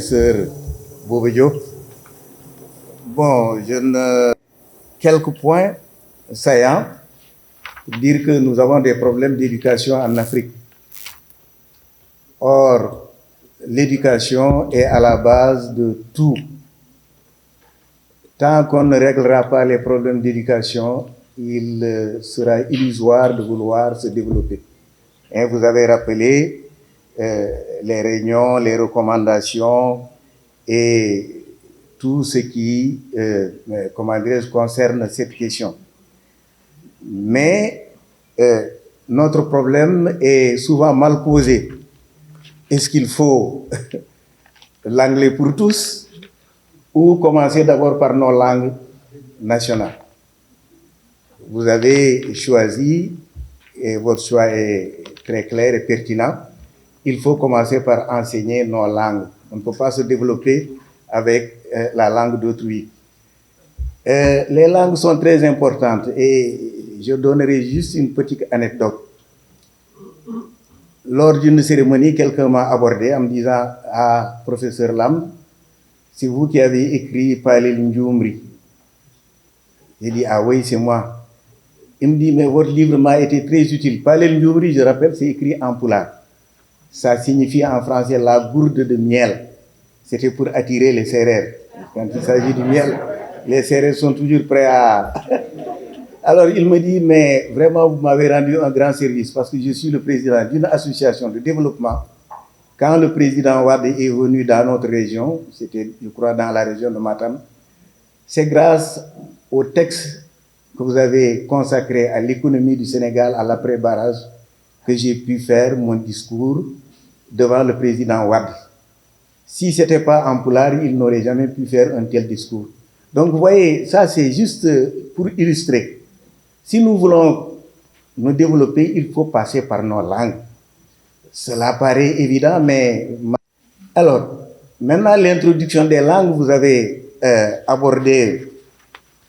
professeur Boubedjo. Bon, quelques points saillants pour dire que nous avons des problèmes d'éducation en Afrique. Or, l'éducation est à la base de tout. Tant qu'on ne réglera pas les problèmes d'éducation, il sera illusoire de vouloir se développer. Et vous avez rappelé les réunions, les recommandations et tout ce qui concerne cette question. Mais notre problème est souvent mal posé. Est-ce qu'il faut l'anglais pour tous ou commencer d'abord par nos langues nationales? Vous avez choisi, et votre choix est très clair et pertinent, il faut commencer par enseigner nos langues. On ne peut pas se développer avec la langue d'autrui. Les langues sont très importantes et je donnerai juste une petite anecdote. Lors d'une cérémonie, quelqu'un m'a abordé en me disant « Ah, professeur Lam, c'est vous qui avez écrit Palel Ndjoumri ». J'ai dit « Ah oui, c'est moi ». Il me dit « Mais votre livre m'a été très utile. Palel Ndjoumri, je rappelle, c'est écrit en pulaar. Ça signifie en français la gourde de miel. C'était pour attirer les sérères. Quand il s'agit du miel, les sérères sont toujours prêts à... Alors il me dit, mais vraiment vous m'avez rendu un grand service parce que je suis le président d'une association de développement. Quand le président Wade est venu dans notre région, c'était je crois dans la région de Matam, c'est grâce au texte que vous avez consacré à l'économie du Sénégal, à l'après-barrage, que j'ai pu faire mon discours devant le président Wade. Si ce n'était pas en pulaar, il n'aurait jamais pu faire un tel discours. Donc vous voyez, ça c'est juste pour illustrer. Si nous voulons nous développer, il faut passer par nos langues. Cela paraît évident, mais... Alors, maintenant l'introduction des langues, vous avez abordé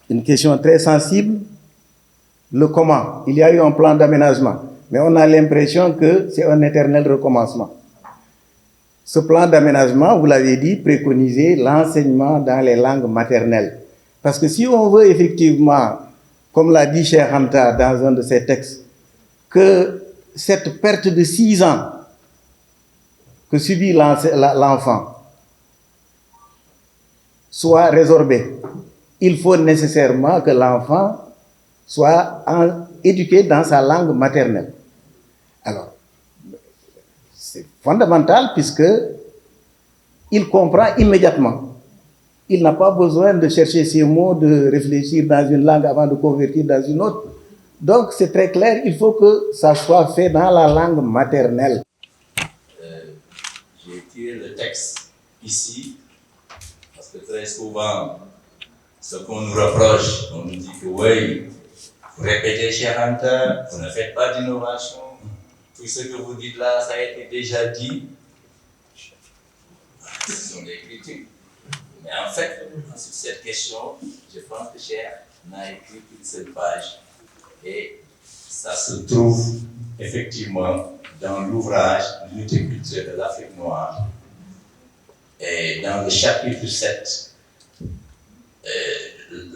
une question très sensible, le comment. Il y a eu un plan d'aménagement, mais on a l'impression que c'est un éternel recommencement. Ce plan d'aménagement, vous l'avez dit, préconisait l'enseignement dans les langues maternelles. Parce que si on veut effectivement, comme l'a dit Cheikh Anta dans un de ses textes, que cette perte de 6 ans que subit l'enfant soit résorbée, il faut nécessairement que l'enfant soit éduqué dans sa langue maternelle. Alors, c'est fondamental puisque il comprend immédiatement. Il n'a pas besoin de chercher ses mots, de réfléchir dans une langue avant de convertir dans une autre. Donc c'est très clair, il faut que ça soit fait dans la langue maternelle. J'ai tiré le texte ici, parce que très souvent, ce qu'on nous reproche, on nous dit que oui, vous répétez Cheikh Anta, vous ne faites pas d'innovation, tout ce que vous dites là, ça a été déjà dit. Ce sont des critiques. Mais en fait, sur cette question, je pense que Cheikh n'a écrit qu'une seule page. Et ça se trouve effectivement dans l'ouvrage L'unité culturelle de l'Afrique noire. Et dans le chapitre 7,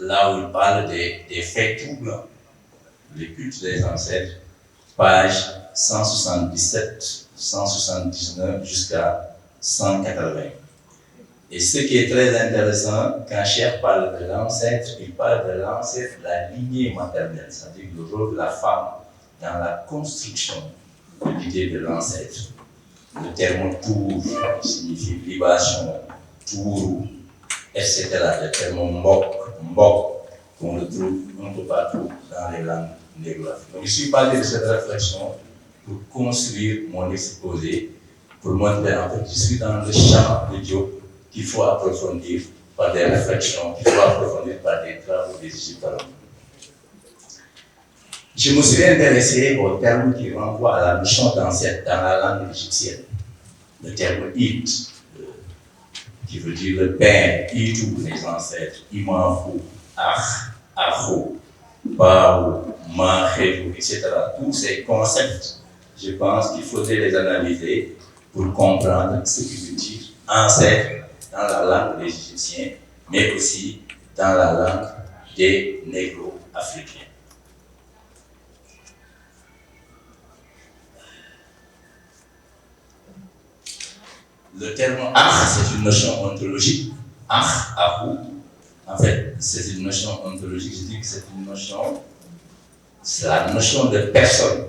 là où il parle des faits troublants, les cultes des ancêtres, page 177, 179 jusqu'à 180. Et ce qui est très intéressant, quand Cheikh parle de l'ancêtre, il parle de l'ancêtre de la lignée maternelle, c'est-à-dire le rôle de la femme dans la construction de l'idée de l'ancêtre. Le terme tour signifie libation, tour, etc. Le terme mbok, qu'on retrouve un peu partout dans les langues négro-africaines. Donc, je suis parlé de cette réflexion pour construire mon exposé, pour montrer en fait, je suis dans le champ de Diop qu'il faut approfondir par des réflexions, qu'il faut approfondir par des travaux des Égyptologues. Je me suis intéressé au terme qui renvoie à la notion d'ancêtre dans la langue égyptienne. Le terme It, qui veut dire le père, Itou, les ancêtres, Imanfou, Acho, Bao, Manchedou, etc. Tous ces concepts, je pense qu'il faudrait les analyser pour comprendre ce qui veut dire ancêtre dans la langue des Égyptiens, mais aussi dans la langue des négro-africains. Le terme Akh, c'est une notion ontologique. Akh, Ahu, en fait, c'est une notion ontologique. Je dis que c'est une notion, c'est la notion de personne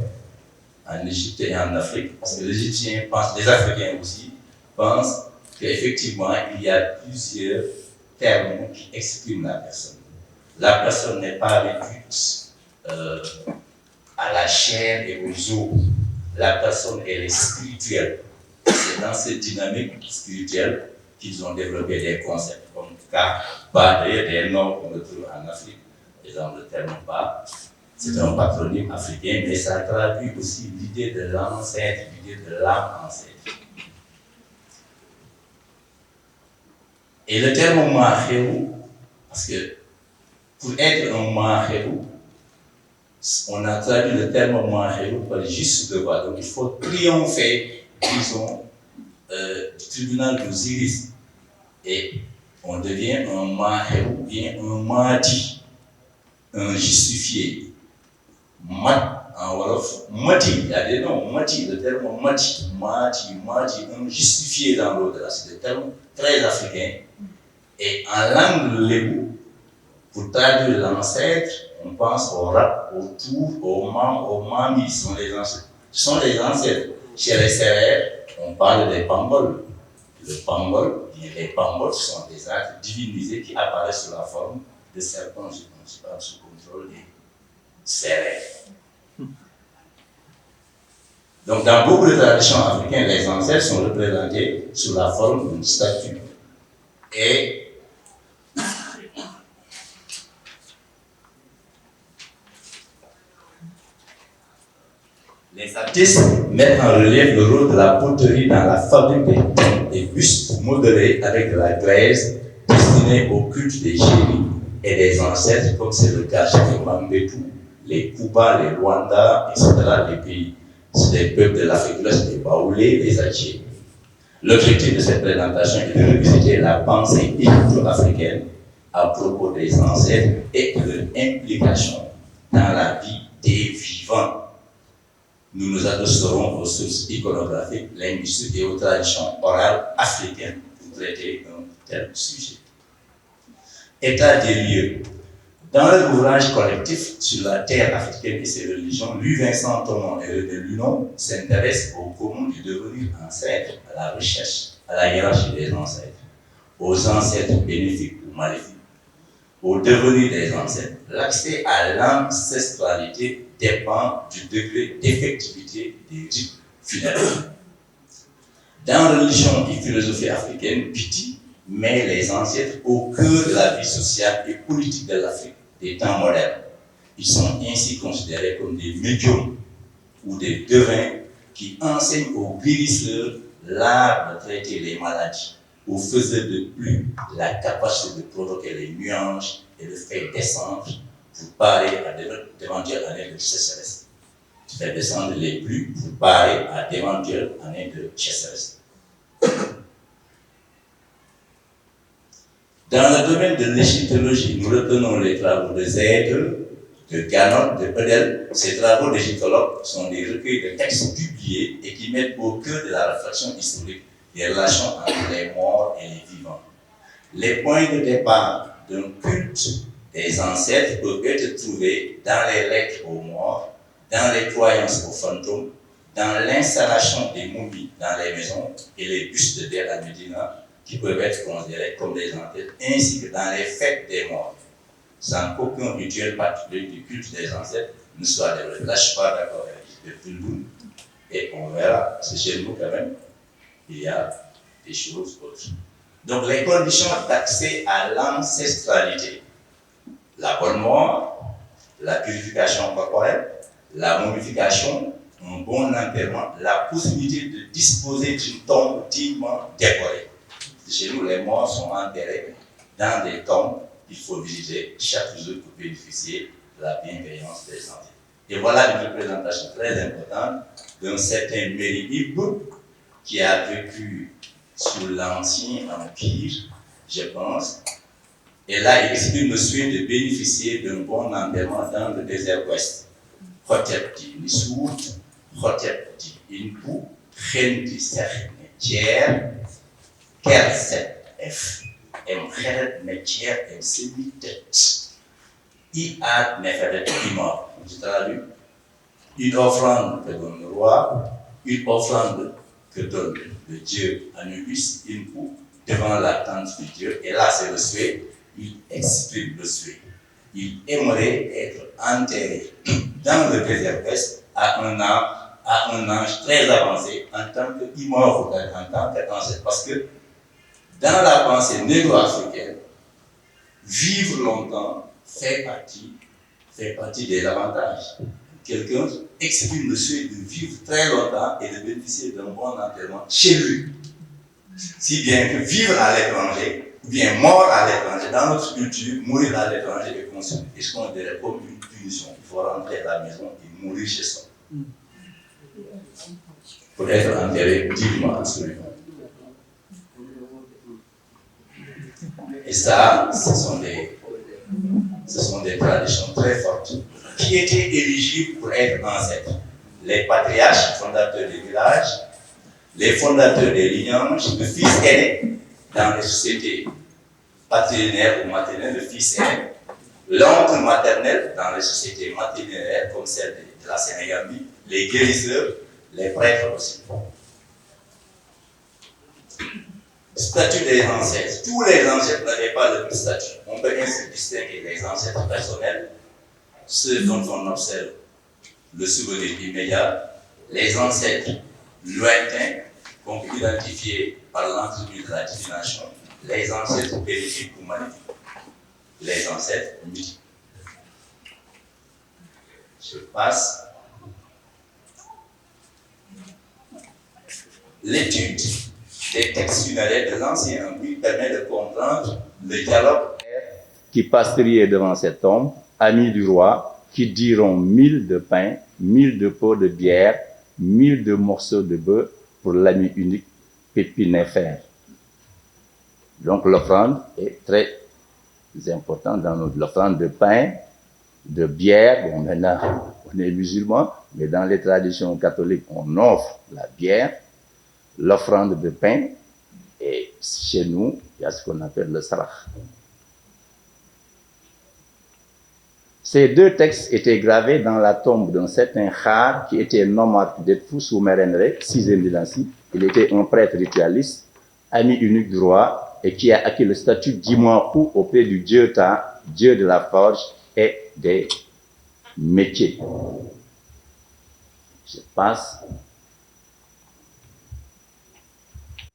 en Égypte et en Afrique. Parce que les Égyptiens pensent, les Africains aussi, pensent qu'effectivement, il y a plusieurs termes qui expriment la personne. La personne n'est pas réduite à la chair et aux os. La personne, elle est spirituelle. C'est dans cette dynamique spirituelle qu'ils ont développé des concepts comme Ka, Ba, d'ailleurs des noms qu'on retrouve en Afrique. Par exemple, le terme Ba, c'est un patronyme africain, mais ça traduit aussi l'idée de l'ancêtre, l'idée de l'âme ancêtre. Et le terme Mahérou, parce que pour être un Mahérou, on a traduit le terme Mahérou par juste devoir. Donc il faut triompher, disons, du tribunal d'Osiris. Et on devient un Mahérou ou bien un Mahdi, un justifié. Mat, en Wolof, Mati, il y a des noms, Mati, le terme Mati, un justifié dans l'au-delà, c'est des termes très africains. Et en langue lébou, pour traduire l'ancêtre, on pense au rap, au tour, au mam, au mami, ce sont les ancêtres. Ce sont les ancêtres. Chez les Sérères, on parle des pangols. Le pangol, les pangols sont des êtres divinisés qui apparaissent sous la forme de serpents, je pense pas, sous contrôle des Sérères. Donc, dans beaucoup de traditions africaines, les ancêtres sont représentés sous la forme d'une statue. Et les artistes mettent en relief le rôle de la poterie dans la fabrique des bustes modelés avec de la glaise destinée au culte des génies et des ancêtres, comme c'est le cas chez les Mambetou, les Kuba, les Rwanda, etc., les pays, c'est des peuples de l'Afrique de l'Ouest, les Baoulés, les Adjés. L'objectif de cette présentation est de revisiter la pensée égypto-africaine à propos des ancêtres et de leur implication dans la vie des vivants. Nous nous adosserons aux sources iconographiques, linguistiques et aux traditions orales africaines pour traiter un tel sujet. État des lieux. Dans leur ouvrage collectif sur la terre africaine et ses religions, Louis Vincent Thomas et René Lunon s'intéressent au commun du devenir ancêtre, à la recherche, à la hiérarchie des ancêtres, aux ancêtres bénéfiques ou maléfiques, au devenir des ancêtres. L'accès à l'ancestralité dépend du degré d'effectivité des rites funéraires. Dans la religion et philosophie africaine, Piti met les ancêtres au cœur de la vie sociale et politique de l'Afrique des temps modernes. Ils sont ainsi considérés comme des médiums ou des devins qui enseignent aux guérisseurs l'art de traiter les maladies, aux faiseurs de pluie la capacité de provoquer les nuages et de faire descendre pour parer à d'éventuelles années de sécheresse. De faire descendre les pluies pour parer à d'éventuelles années de sécheresse. Dans le domaine de l'égyptologie, nous retenons les travaux de Zèdre, de Ganot, de Bedel. Ces travaux d'égyptologues sont des recueils de textes publiés et qui mettent au cœur de la réflexion historique des relations entre les morts et les vivants. Les points de départ d'un culte des ancêtres peuvent être trouvés dans les lettres aux morts, dans les croyances aux fantômes, dans l'installation des momies dans les maisons et les bustes d'El al-Médina qui peuvent être considérés comme des ancêtres, ainsi que dans les fêtes des morts, sans qu'aucun rituel particulier du culte des ancêtres ne soit développé. Là, je ne suis pas d'accord avec tout et on verra, parce que chez nous, quand même, il y a des choses autres. Donc, les conditions d'accès à l'ancestralité, la bonne mort, la purification corporelle, la momification, un bon enterrement, la possibilité de disposer d'une tombe dignement décorée. Chez nous, les morts sont enterrés dans des tombes qu'il faut visiter chaque jour pour bénéficier de la bienveillance des ancêtres. Et voilà une représentation très importante d'un certain Méri Ibn qui a vécu sur l'ancien empire, je pense. Et là, il exprime le souhait de bénéficier d'un bon enterrement dans le désert ouest. Hotep di Nissoud, Hotep di Inpu, Ren di Serh Metier, Kerset F, Mkheret Metier, Msemitet, Iad Neferet Imor. Je traduis. Une offrande que donne le roi, une offrande que donne le dieu Anubis, Inpu, devant la tente du dieu. Et là, c'est le souhait. Il exprime le souhait. Il aimerait être enterré dans le désert ouest à un âge très avancé en tant qu'immortel, en tant qu'ancêtre. Parce que dans la pensée négro-africaine, vivre longtemps fait partie des avantages. Quelqu'un exprime le souhait de vivre très longtemps et de bénéficier d'un bon enterrement chez lui. Si bien que vivre à l'étranger, ou bien mort à l'étranger, dans notre culture, mourir à l'étranger est considéré comme une punition. Il faut rentrer à la maison et mourir chez soi. Pour être enterré dignement, absolument. Et ça, ce sont des traditions très fortes qui étaient éligibles pour être ancêtres. Les patriarches, fondateurs des villages, les fondateurs des lignanges, le fils aîné dans les sociétés patrilinéaires ou maternelles, le fils aîné, l'oncle maternel dans les sociétés matrilinéaires comme celle de la Sénégambie, les guérisseurs, les prêtres aussi. Statut des ancêtres. Tous les ancêtres n'avaient pas le même statut. On peut ainsi distinguer les ancêtres personnels, ceux dont on observe le souvenir immédiat, les ancêtres lointains qu'on peut identifier par l'entrevue de la divination, les ancêtres bénéfiques ou maléfiques, les ancêtres mythiques. Je passe. L'étude des textes funéraires de l'Ancien Empire permet de comprendre le dialogue qui pastoyait devant cette tombe, amis du roi, qui diront 1000 de pain, 1000 de pots de bière, 1000 de morceaux de bœuf pour l'ami unique Pépinéfer. Donc l'offrande est très importante dans notre l'offrande de pain, de bière. Bon, maintenant, on est musulman, mais dans les traditions catholiques, on offre la bière, l'offrande de pain, et chez nous, il y a ce qu'on appelle le sarah. Ces deux textes étaient gravés dans la tombe d'un certain Khar qui était nomade d'Edfou sous Mérenre, 6e dynastie. Il était un prêtre ritualiste, ami unique du roi, et qui a acquis le statut d'Imouapou auprès du dieu Ta, dieu de la forge et des métiers. Je passe.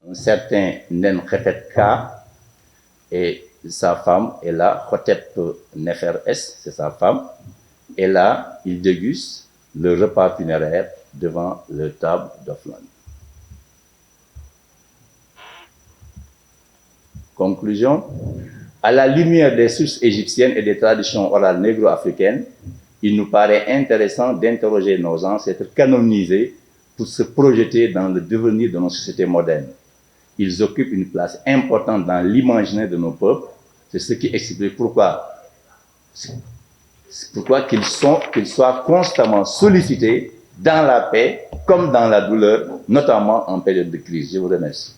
Un certain Nenkhefet Ka et sa femme est là, Hotep Nefer S, c'est sa femme, et là, il déguste le repas funéraire devant le table d'offrande. Conclusion, à la lumière des sources égyptiennes et des traditions orales négro-africaines, il nous paraît intéressant d'interroger nos ancêtres canonisés pour se projeter dans le devenir de nos sociétés modernes. Ils occupent une place importante dans l'imaginaire de nos peuples. C'est ce qui explique pourquoi qu'ils soient constamment sollicités dans la paix comme dans la douleur, notamment en période de crise. Je vous remercie.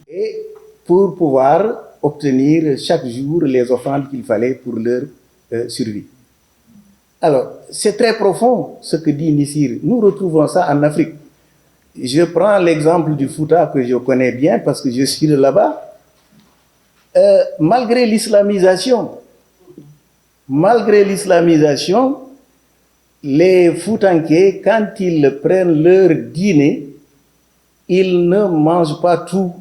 Et pour pouvoir obtenir chaque jour les offrandes qu'il fallait pour leur survie. Alors, c'est très profond ce que dit Nissir. Nous retrouvons ça en Afrique. Je prends l'exemple du Fouta que je connais bien parce que je suis de là-bas. Malgré l'islamisation, les Foutanké, quand ils prennent leur dîner, ils ne mangent pas tout.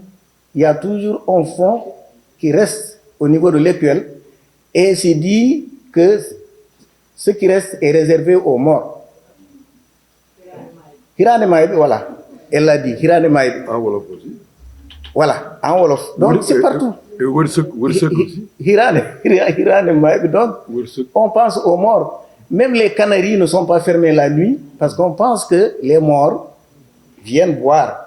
Il y a toujours un fond qui reste au niveau de l'écuelle et c'est dit que ce qui reste est réservé aux morts. Hirane Maïb, voilà. Elle l'a dit, Hirane Maïb. En Wolof aussi. Voilà, en Wolof. Donc c'est partout. Et Wursek aussi. Hirane Maïb, donc on pense aux morts. Même les Canaries ne sont pas fermées la nuit parce qu'on pense que les morts viennent boire.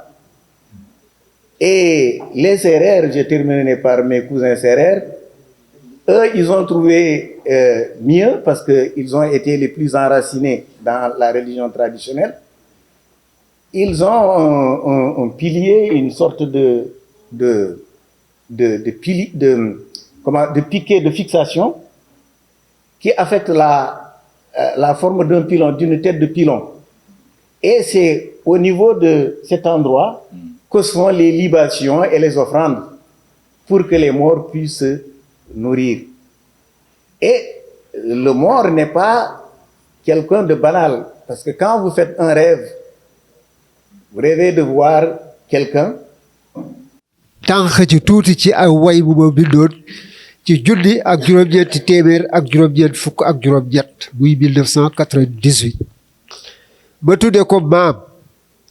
Et les Sérères, je terminerai par mes cousins Sérères, eux, ils ont trouvé mieux parce qu'ils ont été les plus enracinés dans la religion traditionnelle. Ils ont un pilier, une sorte de piquet de fixation qui affecte la forme d'un pilon, d'une tête de pilon. Et c'est au niveau de cet endroit que se font les libations et les offrandes pour que les morts puissent se nourrir. Et le mort n'est pas quelqu'un de banal, parce que quand vous faites un rêve, vous rêvez de voir quelqu'un. tànq ci tuuti ci ay way bu ma bindoon ci junni ak juróom-ñeenti téeméer ak juróom-ñeent fukk ak juróom-ñett muy 1998 ba tuddee ko maam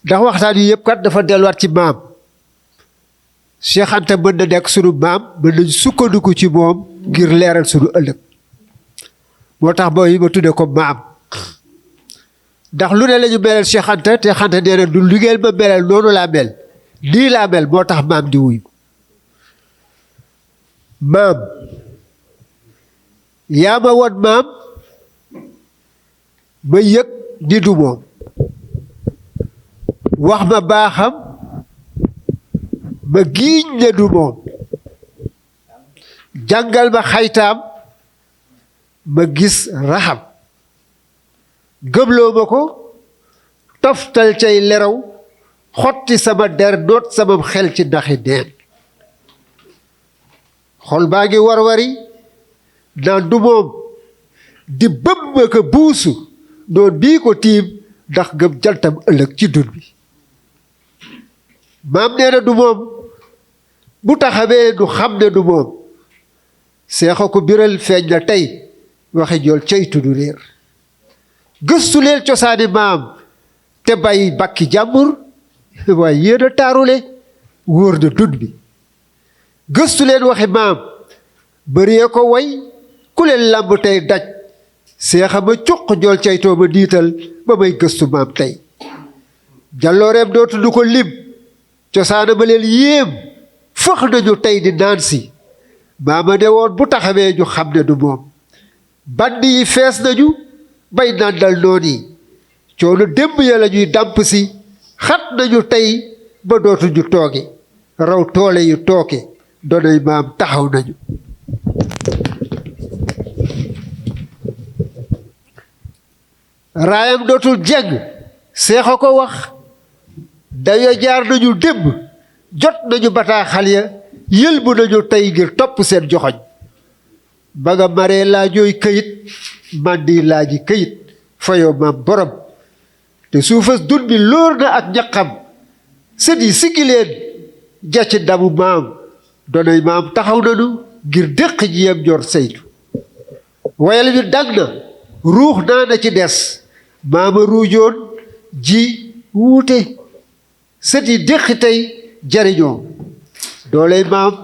ndax waxtaan yi yëpp kat dafa delluwaat ci maam Cheikh Anta mën na nekk sunu maam mën nañ sukkandiku ci moom ngir leeral sunu ëllëg moo tax mooy ma tuddee ko maam ndax lu ne la ñu melal Cheikh Anta te Anta nee na du liggéeyal ma melal noonu laa mel nii laa mel moo tax maam di wuyu maam yaa ma woon maam ma yëg ni du moom wax ma baaxam ma giiñ ne du moom jàngal ma xaytaam ma gis raxam gëmloo ma ko toftal cay leraw xotti sama der noot sama xel ci ndaxi neen xol baa ngi war-wari naan du moom di bëmm ko buusu noon bii ko tiim ndax gëm jantam ëllëg ci dun bi maam nee na du moom bu taxawee du xam ne du moom seexa ko biral feeñ na tey waxi jool ceytu du réer gëstu leen cosaani maam te bàyyi bakki jàmbur waaye yéen a taarule wóor na dund bi gëstu leen waxi maam bëree ko way ku leen làmb tey daj seexa ma cuq jool ceytoo ma diital ba may gëstu maam tey jallooreem dootu du ko lim cosaana ma leen yéem fëx nañu tey di naan si maama ne woon bu taxawee ñu xam ne du moom bandi yi fees nañu bay nàndal noon yi coono démb ya la ñuy dàmp si xat nañu tey ba dootuñu tooge raw toole yu tooke doonay maam taxaw nañu raayam dootul jeng seexa ko wax dayo jaar nañu démb jot nañu bataaxal ya yëlbu nañu tey ngir topp seen joxoñ ba nga maree laajooy këyit màndi laaji këyit fayoo maam borom te suufas dun bi lóor na ak ñaqam sët yi siggi leen jàcc ndamu maam doonay maam taxaw nañu ngir déq ji yam jor saytu wayal wi dang na ruux naa na ci des maama ruujoon ji wuute sët yi déqi tey jariñoo dooley maam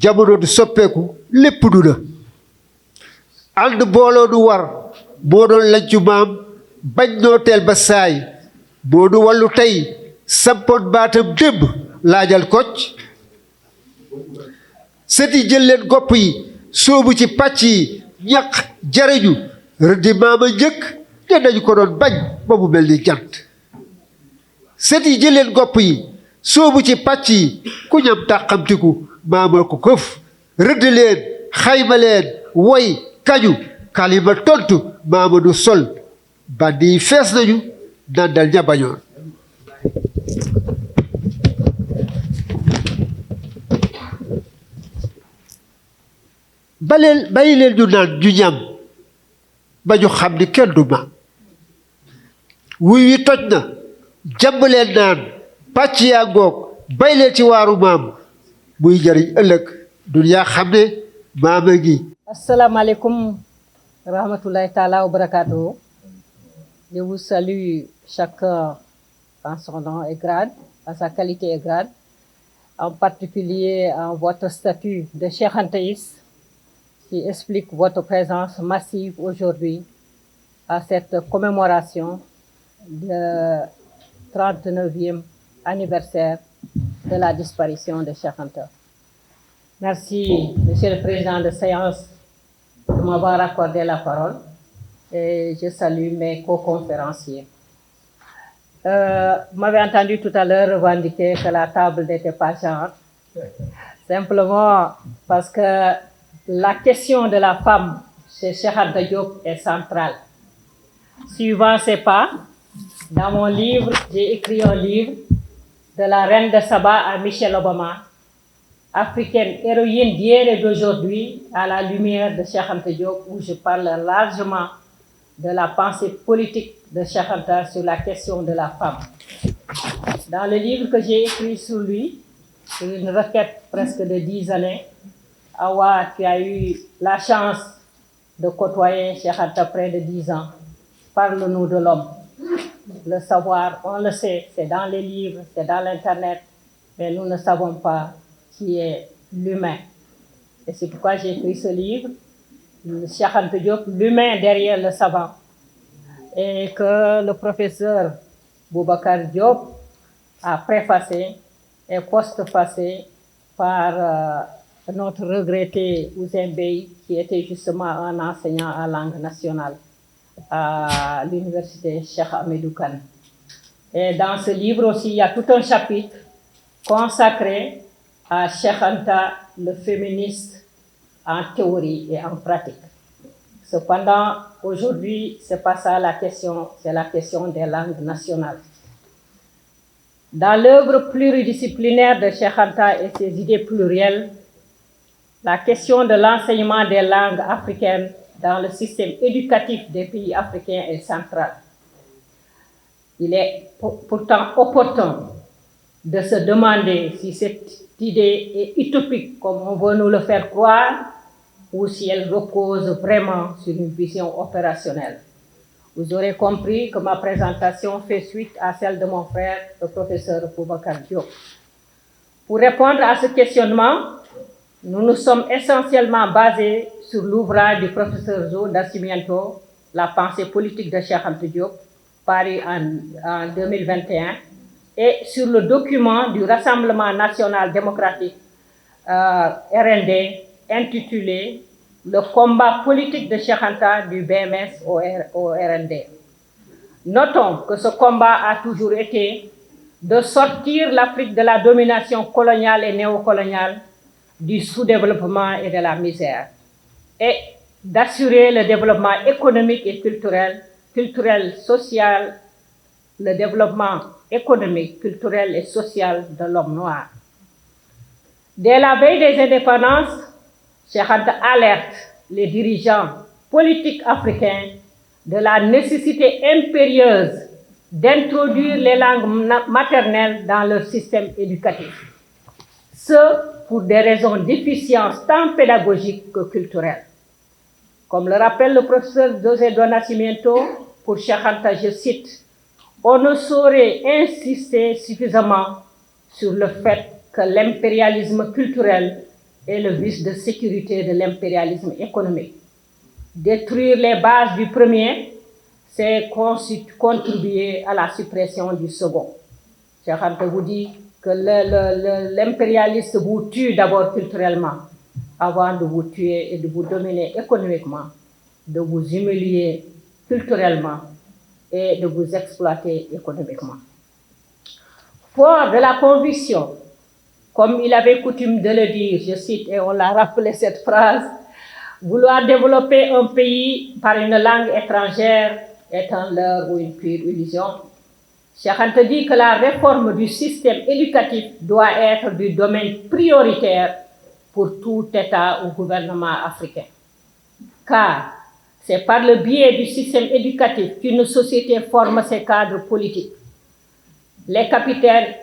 jamono du soppeeku lépp du na ànd booloo du war moo doon laccu maam bañ noo teel ba saay moo du wàllu tey sampoon baatam démb laajal kocc sët yi jël leen gopp yi sóobu ci pàcc yi ñaq jariñu rëddi maama njëkk te dañu ko doon bañ ba mu mel ni jant sët yi jël leen gopp yi sóobu ci pàcc yi ku ñam tàqamtiku maama ko këf rëdd leen xayma leen woy kañu kalima tontu maama du sol bandi yi fees nañu nàndal ña bañoon bàyyi leen ñu naan ñu ñam ba ñu xam ni kenn du maam wuy wi toj na jàmb leen naan pàcc yaa ngoog bay leen ci waaru maam muy jariñ ëllëg duniyaa xam ne maama ngi asalaamaaleykum rahmatullahi taala wa barakatuhu. Je vous salue chacun en son nom et grade, à sa qualité et grade, en particulier en votre statut de Cheikh Anta Niass, qui explique votre présence massive aujourd'hui à cette commémoration de 39e anniversaire de la disparition de Cheikh Anta. Merci, Monsieur le Président de séance, de m'avoir accordé la parole et je salue mes co-conférenciers. Vous m'avez entendu tout à l'heure revendiquer que la table n'était pas genre, simplement parce que la question de la femme chez Cheikh Anta Diop est centrale. Suivant ces pas, dans mon livre, j'ai écrit un livre de la reine de Saba à Michelle Obama, africaine héroïne d'hier et d'aujourd'hui à la lumière de Cheikh Anta Diop, où je parle largement de la pensée politique de Cheikh Anta sur la question de la femme. Dans le livre que j'ai écrit sur lui, sur une requête presque de 10 années, Awa, tu as eu la chance de côtoyer Cheikh Anta près de 10 ans. Parle-nous de l'homme. Le savoir, on le sait, c'est dans les livres, c'est dans l'Internet, mais nous ne savons pas qui est l'humain. Et c'est pourquoi j'ai écrit ce livre, Cheikh Anta Diop, l'humain derrière le savant. Et que le professeur Boubacar Diop a préfacé et postfacé par notre regretté Ouzin Bey, qui était justement un enseignant en langue nationale à l'université Cheikh Ahmadou Kane. Et dans ce livre aussi, il y a tout un chapitre consacré à Cheikh Anta, le féministe en théorie et en pratique. Cependant, aujourd'hui, ce n'est pas ça la question, c'est la question des langues nationales. Dans l'œuvre pluridisciplinaire de Cheikh Anta et ses idées plurielles, la question de l'enseignement des langues africaines dans le système éducatif des pays africains est centrale. Il est pourtant opportun de se demander si cette idée est utopique, comme on veut nous le faire croire, ou si elle repose vraiment sur une vision opérationnelle. Vous aurez compris que ma présentation fait suite à celle de mon frère, le professeur Boubacar Diop. Pour répondre à ce questionnement, nous nous sommes essentiellement basés sur l'ouvrage du professeur Zo Nascimento, La pensée politique de Cheikh Anta Diop, paru en 2021, et sur le document du Rassemblement national démocratique RND, intitulé « Le combat politique de Cheikh Anta du BMS au RND ». Notons que ce combat a toujours été de sortir l'Afrique de la domination coloniale et néocoloniale, du sous-développement et de la misère, et d'assurer le développement économique et culturel, social, le développement économique, culturel et social de l'homme noir. Dès la veille des indépendances, Cheikh Anta alerte les dirigeants politiques africains de la nécessité impérieuse d'introduire les langues maternelles dans leur système éducatif. Ce, pour des raisons d'efficience tant pédagogique que culturelle. Comme le rappelle le professeur José do Nascimento, pour Cheikh Anta, je cite, « On ne saurait insister suffisamment sur le fait que l'impérialisme culturel est le vice de sécurité de l'impérialisme économique. Détruire les bases du premier, c'est contribuer à la suppression du second. » Cheikh Anta vous dit que l'impérialiste vous tue d'abord culturellement, avant de vous tuer et de vous dominer économiquement, de vous humilier culturellement et de vous exploiter économiquement. Fort de la conviction, comme il avait coutume de le dire, je cite, et on l'a rappelé cette phrase, vouloir développer un pays par une langue étrangère est un leurre ou une pure illusion. Cheikh Anta dit que la réforme du système éducatif doit être du domaine prioritaire pour tout État ou gouvernement africain. Car c'est par le biais du système éducatif qu'une société forme ses cadres politiques. Les capitaines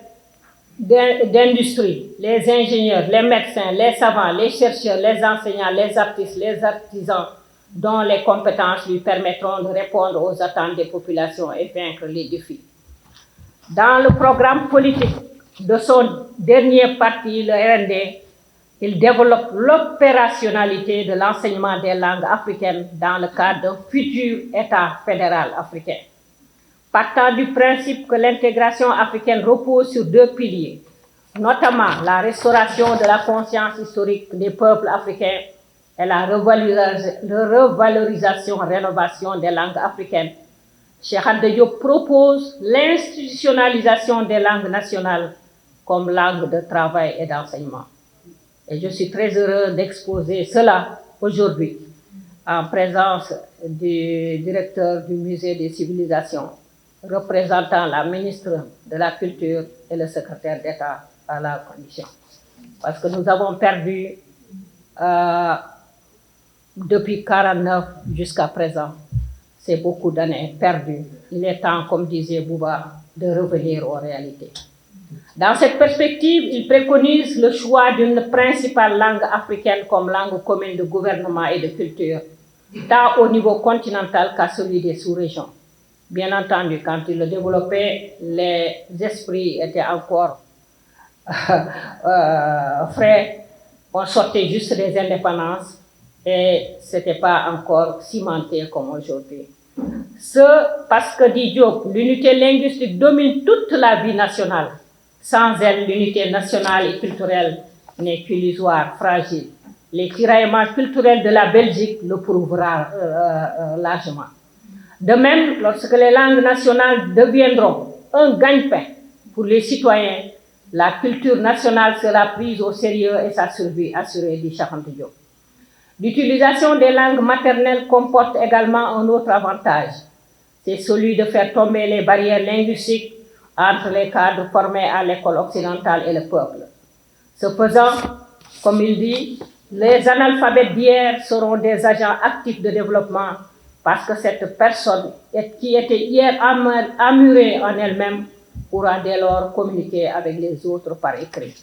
d'industrie, les ingénieurs, les médecins, les savants, les chercheurs, les enseignants, les artistes, les artisans, dont les compétences lui permettront de répondre aux attentes des populations et vaincre les défis. Dans le programme politique de son dernier parti, le RND, il développe l'opérationnalité de l'enseignement des langues africaines dans le cadre d'un futur État fédéral africain. partant du principe que l'intégration africaine repose sur deux piliers, notamment la restauration de la conscience historique des peuples africains et la revalorisation, rénovation des langues africaines. Cheikh Anta Diop propose l'institutionnalisation des langues nationales comme langue de travail et d'enseignement. Et je suis très heureux d'exposer cela aujourd'hui en présence du directeur du Musée des civilisations, représentant la ministre de la Culture et le secrétaire d'État à la Commission. Parce que nous avons perdu depuis 49 jusqu'à présent, c'est beaucoup d'années perdues. Il est temps, comme disait Bouba, de revenir aux réalités. Dans cette perspective, il préconise le choix d'une principale langue africaine comme langue commune de gouvernement et de culture, tant au niveau continental qu'à celui des sous-régions. Bien entendu, quand il le développait, les esprits étaient encore frais. On sortait juste des indépendances et ce n'était pas encore cimenté comme aujourd'hui. Parce que, dit Diop, l'unité linguistique domine toute la vie nationale. Sans elle, l'unité nationale et culturelle n'est qu'illusoire, fragile. Les tiraillements culturels de la Belgique le prouvera largement. De même, lorsque les langues nationales deviendront un gagne-pain pour les citoyens, la culture nationale sera prise au sérieux et sa survie assurée, dit Cheikh Anta Diop. L'utilisation des langues maternelles comporte également un autre avantage. C'est celui de faire tomber les barrières linguistiques entre les cadres formés à l'école occidentale et le peuple. Ce faisant, comme il dit, les analphabètes d'hier seront des agents actifs de développement parce que cette personne qui était hier amurée en elle-même pourra dès lors communiquer avec les autres par écrit.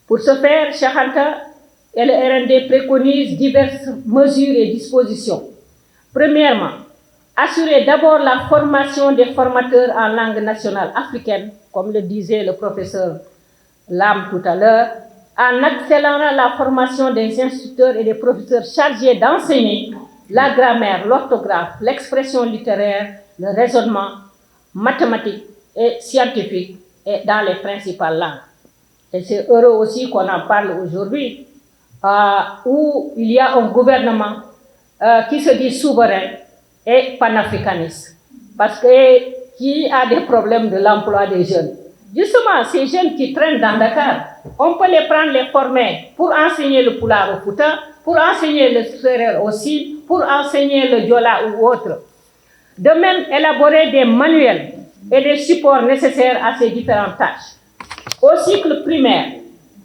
Pour ce faire, Cheikh Anta et le RND préconisent diverses mesures et dispositions. Premièrement, assurer d'abord la formation des formateurs en langue nationale africaine, comme le disait le professeur Lam tout à l'heure, en accélérant la formation des instituteurs et des professeurs chargés d'enseigner la grammaire, l'orthographe, l'expression littéraire, le raisonnement mathématique et scientifique et dans les principales langues. Et c'est heureux aussi qu'on en parle aujourd'hui, où il y a un gouvernement qui se dit souverain et panafricaniste, parce que qui a des problèmes de l'emploi des jeunes. Justement, ces jeunes qui traînent dans Dakar, on peut les prendre, les former pour enseigner le Pulaar au Fouta, pour enseigner le Serer aussi, pour enseigner le Diola ou autre. De même, élaborer des manuels et des supports nécessaires à ces différentes tâches. Au cycle primaire,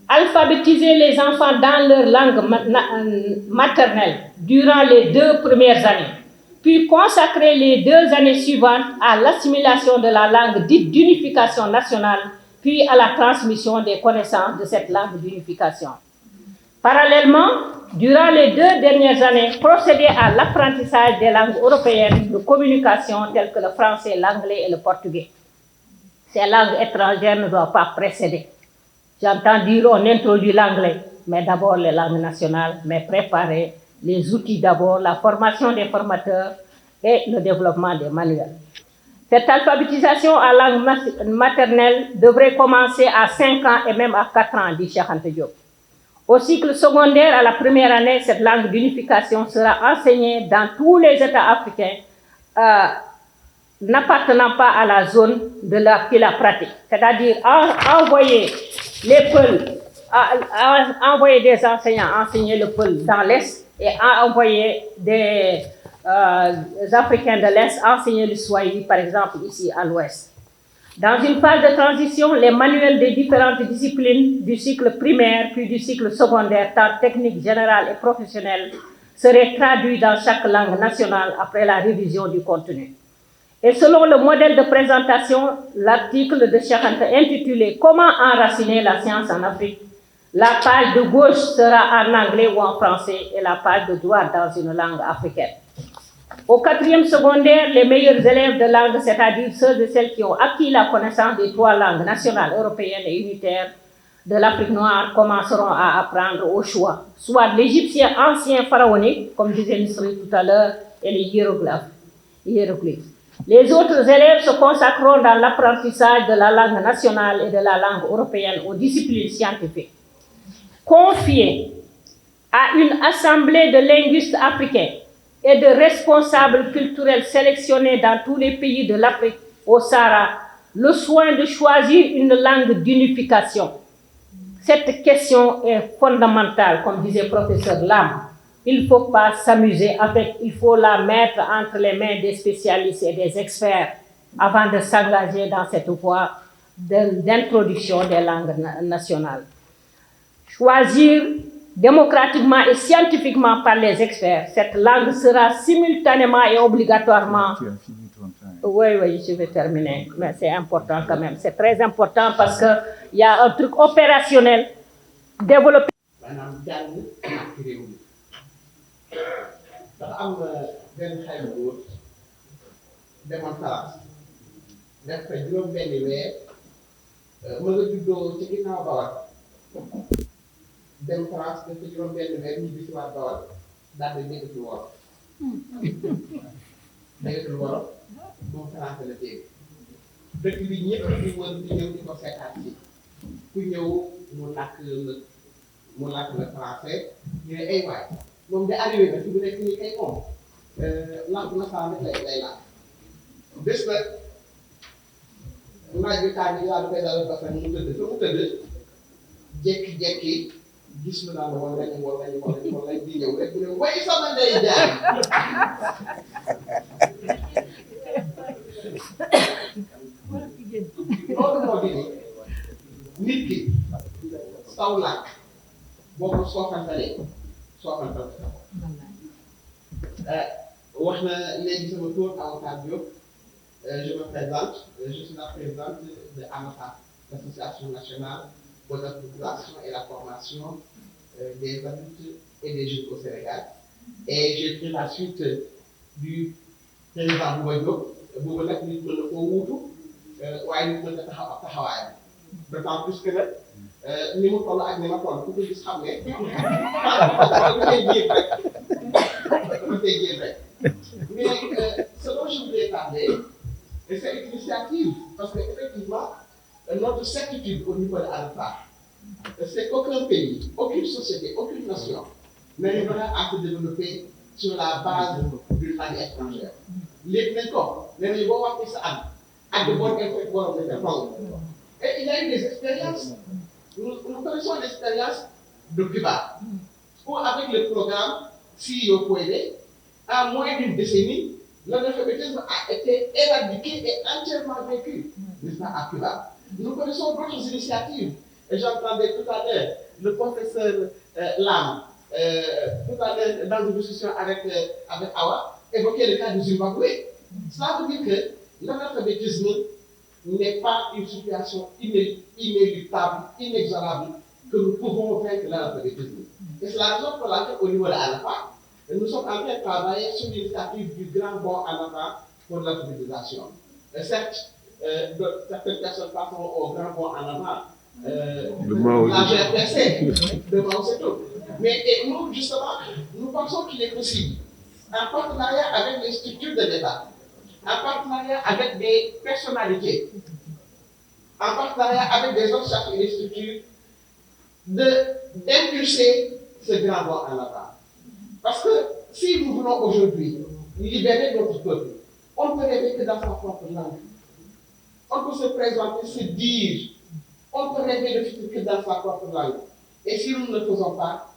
alphabétiser les enfants dans leur langue maternelle durant les 2 premières années, puis consacrer les 2 années suivantes à l'assimilation de la langue dite d'unification nationale, puis à la transmission des connaissances de cette langue d'unification. Parallèlement, durant les 2 dernières années, procéder à l'apprentissage des langues européennes de communication telles que le français, l'anglais et le portugais. Ces langues étrangères ne doivent pas précéder. J'entends dire on introduit l'anglais, mais d'abord les langues nationales, mais préparer les outils d'abord, la formation des formateurs et le développement des manuels. Cette alphabétisation en langue maternelle devrait commencer à 5 ans et même à 4 ans, dit Cheikh Anta Diop. Au cycle secondaire, à la première année, cette langue d'unification sera enseignée dans tous les États africains n'appartenant pas à la zone qui la pratique. C'est-à-dire envoyer les Peuls, envoyer des enseignants enseigner le Peul dans l'Est et envoyer des Africains de l'Est enseigner le Swahili, par exemple, ici à l'Ouest. Dans une phase de transition, les manuels des différentes disciplines du cycle primaire puis du cycle secondaire, tant technique, général et professionnel, seraient traduits dans chaque langue nationale après la révision du contenu. Et selon le modèle de présentation, l'article de Cheikh Anta intitulé « Comment enraciner la science en Afrique ?» La page de gauche sera en anglais ou en français et la page de droite dans une langue africaine. Au 4e secondaire, les meilleurs élèves de langue, c'est-à-dire ceux et celles qui ont acquis la connaissance des 3 langues nationales, européennes et unitaires de l'Afrique noire, commenceront à apprendre au choix, soit l'égyptien ancien pharaonique, comme disait l'histoire tout à l'heure, et les hiéroglyphes. Les autres élèves se consacreront dans l'apprentissage de la langue nationale et de la langue européenne aux disciplines scientifiques. Confier à une assemblée de linguistes africains et de responsables culturels sélectionnés dans tous les pays de l'Afrique au Sahara le soin de choisir une langue d'unification. Cette question est fondamentale, comme disait le professeur Lam. Il ne faut pas s'amuser avec, il faut la mettre entre les mains des spécialistes et des experts avant de s'engager dans cette voie d'introduction des langues nationales. Choisir démocratiquement et scientifiquement par les experts, cette langue sera simultanément et obligatoirement... Oui, je vais terminer, mais c'est important quand même. C'est très important parce qu'il y a un truc opérationnel développé. dafa am benn xale bu góor demoon France def fa juróom-benni weer ma nga juddoo ci ginnaaw Bawal dem France def fa juróom-benni weer ñu bisi waat Bawal daal di déggatul wolof déggatul wolof moom français la dégg dëkk bi ñëpp di wër di ñëw di ko seetaat ci ku ñëw mu làkk le français ñu ne ay waay moom de arrivé na fi bu nekk nii kay moom langue nasaraan rek lay laaj bés nag naaj bi tàng yi daal di koy dalal parce que mu tëdd fa mu tëdd jékki-jékki gis mu naan wala di ñëw rek mu ne way sama ndey jaar loolu moo di ni nit ki saw làkk boo ko sooxantalee sooxantal wax na léegi sama tour avocat Diop je me présente je suis la présidente de ANAFA, l'association nationale pour la population et la formation des adultes et des jeunes au Sénégal et j'ai pris la suite du président Bouba Diop boobu nag nit mën na koo wuutu waaye nit mën na taxaw ak taxawaayam d'autant plus que nag ni mu toll ak ni ma toll ku ko gis xam ne dama koy jéem rek mais ce dont je voulais parler c'est une initiative parce que effectivement notre certitude au niveau de ANAFA c'est qu'aucun pays, aucune société, aucune nation n'arrivera à se développer sur la base d'une langue étrangère. léegi nañ ko nee nañu boo waxee sa am ak de bonne info borom la et il y a eu des expériences nous connaissons l'expérience de Cuba où avec le programme CEO Puede en moins d'une décennie l'analphabétisme a été éradiqué et entièrement vaincu, n'est-ce pas, à Cuba. Nous connaissons d'autres initiatives et j'entendais tout à l'heure le professeur Lam tout à l'heure dans une discussion avec Awa évoquer le cas du Zimbabwe. Cela veut dire que l'analphabétisme n'est pas une situation inéluctable, inexorable, que nous pouvons vaincre l'analphabétisme. Et c'est la raison pour laquelle, au niveau de l'ANAFA, nous sommes en train de travailler sur l'initiative du grand bond ANAFA pour l'alphabétisation. Certes, certaines personnes passeront au grand bond ANAFA, la GRPC, de Mao Zedong. Mais nous, justement, nous pensons qu'il est possible, en partenariat avec les structures de l'État, en partenariat avec des personnalités, en partenariat avec des associations et des structures, d'impulser ce grand bond ANAFA. Parce que si nous voulons aujourd'hui libérer notre peuple, on ne peut rêver que dans sa propre langue. On peut se présenter, se dire, on peut rêver le futur que dans sa propre langue. Et si nous ne le faisons pas,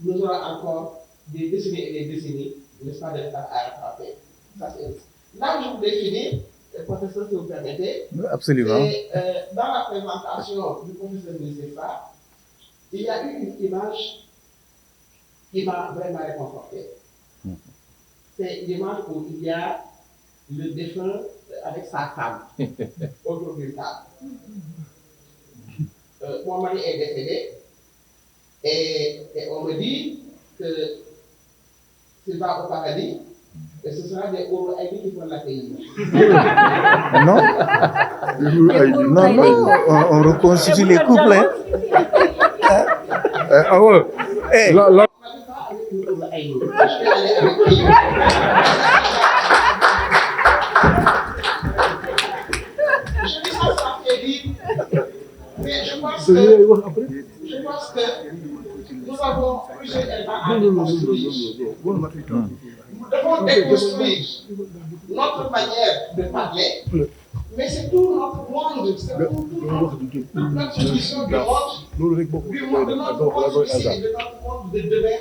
nous aurons encore des décennies et des décennies, n'est-ce pas, de l'État à rattraper. Là où je voulais finir, professeur, si vous permettez, absolument. c'est dans la présentation du professeur Nissefa, il y a eu une image qui m'a vraiment réconforté. C'est l'image où il y a le défunt avec sa femme autour d'une table. Mon mari est décédé et on me dit que s'il va au paradis, et ce sera des Ouro Aïdi qui vont l'accueillir. Non, on reconstitue les couples. Hein. Ah ouais. Hey. Là, Je suis allé avec pense que nous avons plusieurs éléments à construire. Nous devons déconstruire notre manière de parler, mais c'est tout notre monde, c'est toute notre situation de notre monde ici et de notre monde de demain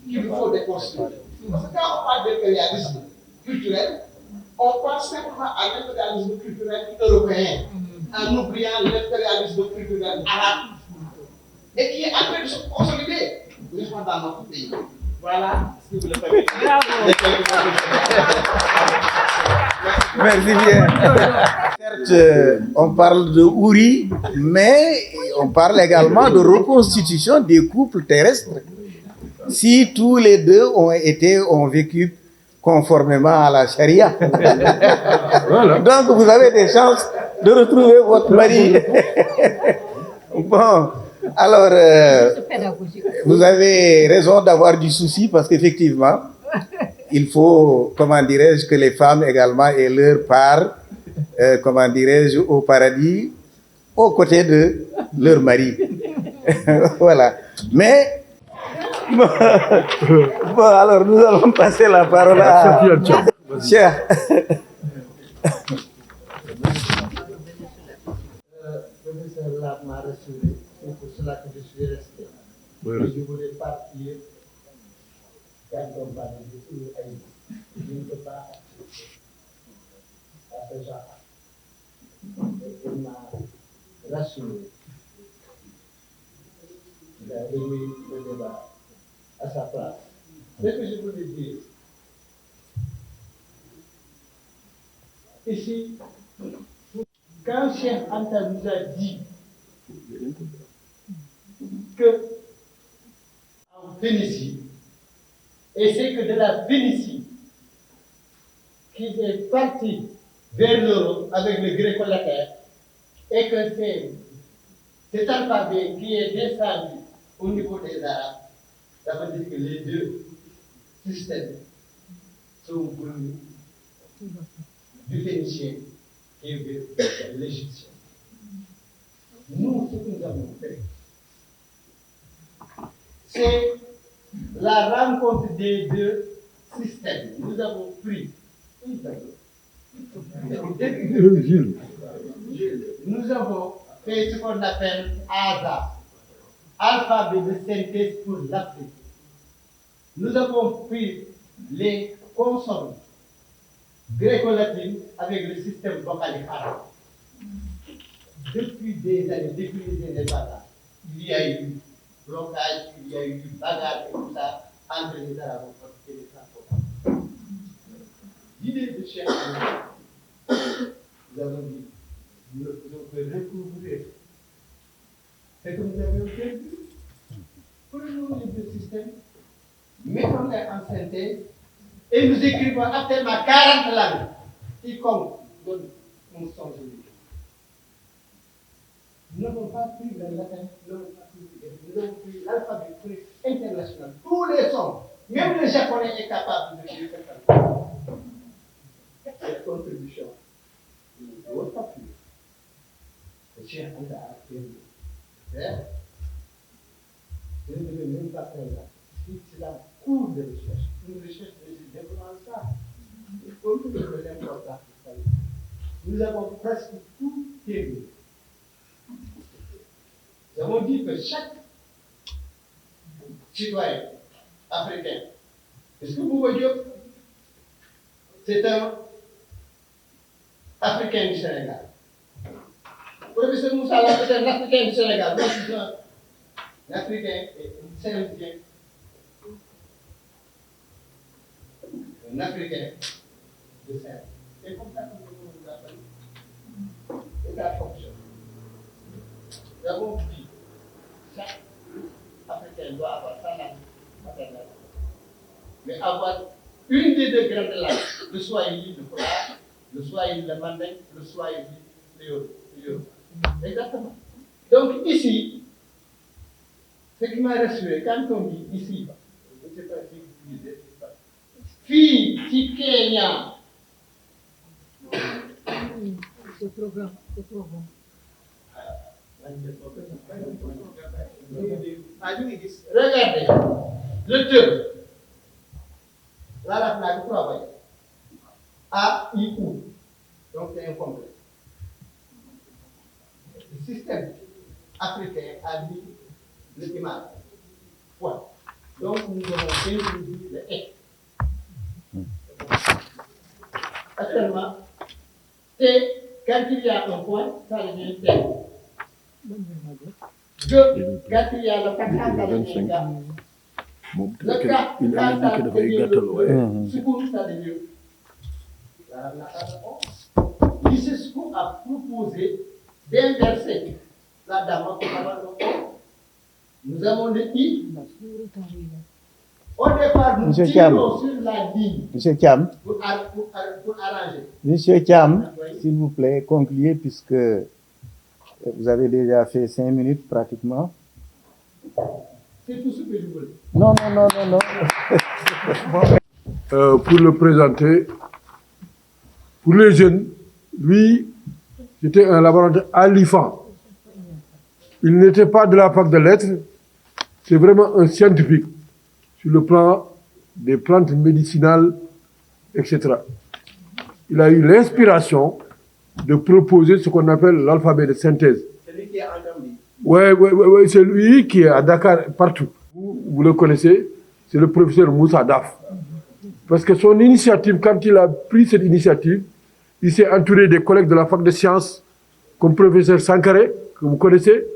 qu'il faut déconstruire. Parce que quand on parle d'impérialisme culturel, on pense simplement à l'impérialisme culturel européen, en oubliant l'impérialisme culturel arabe, et qui est en train de se consolider, n'est-ce pas, dans notre pays. Voilà ce que vous le faites. Merci bien. Certes, on parle de Ouri, mais on parle également de reconstitution des couples terrestres. Si tous les deux ont vécu conformément à la charia. Voilà. Donc vous avez des chances de retrouver votre mari. Bon, alors, vous avez raison d'avoir du souci parce qu'effectivement, il faut, comment dirais-je, que les femmes également aient leur part, comment dirais-je, au paradis, aux côtés de leur mari. Voilà. Mais, bon, alors nous allons passer la parole à Cheikh. Professeur Lam m'a rassuré, c'est pour cela que je suis resté. Oui. Je voulais partir quand on parle de tout Aïe. Je ne peux pas à ce genre. Il m'a rassuré. Il a remis le débat à sa place. Ce que je voulais dire, ici, quand Cheikh Anta nous a dit que en Vénétie, et c'est que de la Vénétie qu'il est parti vers l'Europe avec le gréco-latin, et que c'est cet alphabet qui est descendu au niveau des Arabes, ça veut dire que les deux systèmes sont venus du Vénitien et de l'Égyptien. Nous, ce que nous avons fait, c'est la rencontre des deux systèmes. Nous avons pris nous avons fait ce qu'on appelle ASA, alphabet de synthèse pour l'Afrique. Nous avons pris les consonnes gréco-latines avec le système vocalique arabe. Depuis des années, depuis les indépendances, il y a eu blocage, il y a eu bagarre et tout ça entre les arabophones et les francophones. L'idée de Cheikh Anta, nous avons dit, nous ne faisons que recouvrir ce que nous avions perdu. Prenons les deux systèmes, mettons-les en synthèse et nous écrivons actuellement 40 langues. Quiconque donne un son joli. Nous n'avons pas pris le latin, nous n'avons pas pris le grec, nous avons pris l'alphabet international. Tous les sons, même le japonais est capable de dire ça. Cette contribution, il ne doit pas plus. Le Cheikh Anta a fait faire. Je ne devais même pas faire là. C'est la cour de recherche. Une recherche de développement ça. Compte tenu de l'importance de ça. Nous avons presque tout terminé. Nous avons dit que chaque citoyen africain, est-ce que vous voyez, c'est un Africain du Sénégal. Professeur Moussa Lam est un Africain du Sénégal. Moi, je suis un Africain et un Sénégalien. Un Africain de Sénégal. C'est comme ça que nous appelons. Et ça fonctionne. Nous avons dit chaque Africain doit avoir sa langue maternelle, mais avoir une des deux grandes langues, le Swahili, le Pulaar, le Swahili, le Manding, le Swahili, le Yoruba. Exactement. Donc ici, ce qui m'a rassuré, quand on dit ici, je ne sais pas si vous utilisez, fille, si Kenya. Ce programme. Regardez, le 2, la plaque travaille. A, I, U. Donc c'est incomplet. Le système africain a mis le image. Point. Donc nous avons introduit le et. Actuellement, T, quand il y a un point, ça devient T. 2, quand il y a le 4, ça devient K. Le 4, quand ça devient le secours, ça devient. L'ICESCO a proposé d'inverser la dame pour avoir le O. Nous avons le I. Au départ, nous Monsieur tirons sur la ligne Monsieur Thiam, pour arranger. Monsieur Thiam, s'il vous plaît, concluez puisque vous avez déjà fait 5 minutes pratiquement. C'est tout ce que je voulais. Non. Pour le présenter, pour les jeunes, lui, c'était un laboratoire à l'IFAN. Il n'était pas de la fac de lettres, c'est vraiment un scientifique sur le plan des plantes médicinales, etc. Il a eu l'inspiration de proposer ce qu'on appelle l'alphabet de synthèse. C'est lui qui est en Gambie. Oui, c'est lui qui est à Dakar, partout. Vous le connaissez, c'est le professeur Moussa Daf. Parce que son initiative, quand il a pris cette initiative, il s'est entouré des collègues de la fac de sciences, comme professeur Sankaré, que vous connaissez,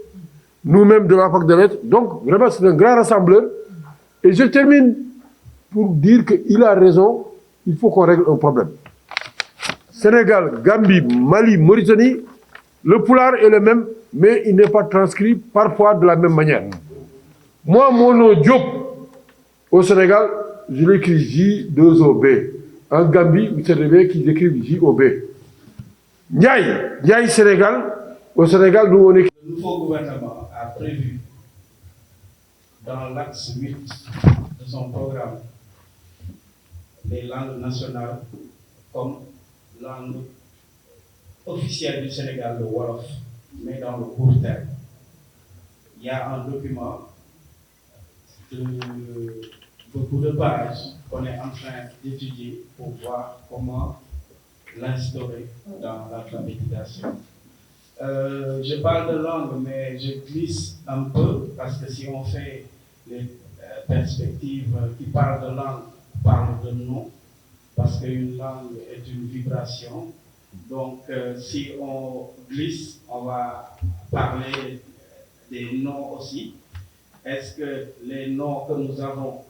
nous-mêmes de la fac de lettres. Donc, vraiment, c'est un grand rassembleur. Et je termine pour dire qu'il a raison, il faut qu'on règle un problème. Sénégal, Gambie, Mali, Mauritanie, le pulaar est le même, mais il n'est pas transcrit parfois de la même manière. Moi, mon nom Diop, au Sénégal, je l'écris J2OB. En Gambie, vous savez qu'ils écrivent JOB. Ndiaye Sénégal, au Sénégal, nous on écrit. Le nouveau gouvernement a prévu, dans l'axe 8 de son programme, les langues nationales comme langue officielle du Sénégal, le Wolof, mais dans le court terme. Il y a un document de beaucoup de pages qu'on est en train d'étudier pour voir comment l'instaurer dans l'alphabétisation. Je parle de langue, mais je glisse un peu parce que si on fait les perspectives qui parlent de langue, parlent de nom, parce qu'une langue est une vibration. Donc, si on glisse, on va parler des noms aussi. Est-ce que les noms que nous avons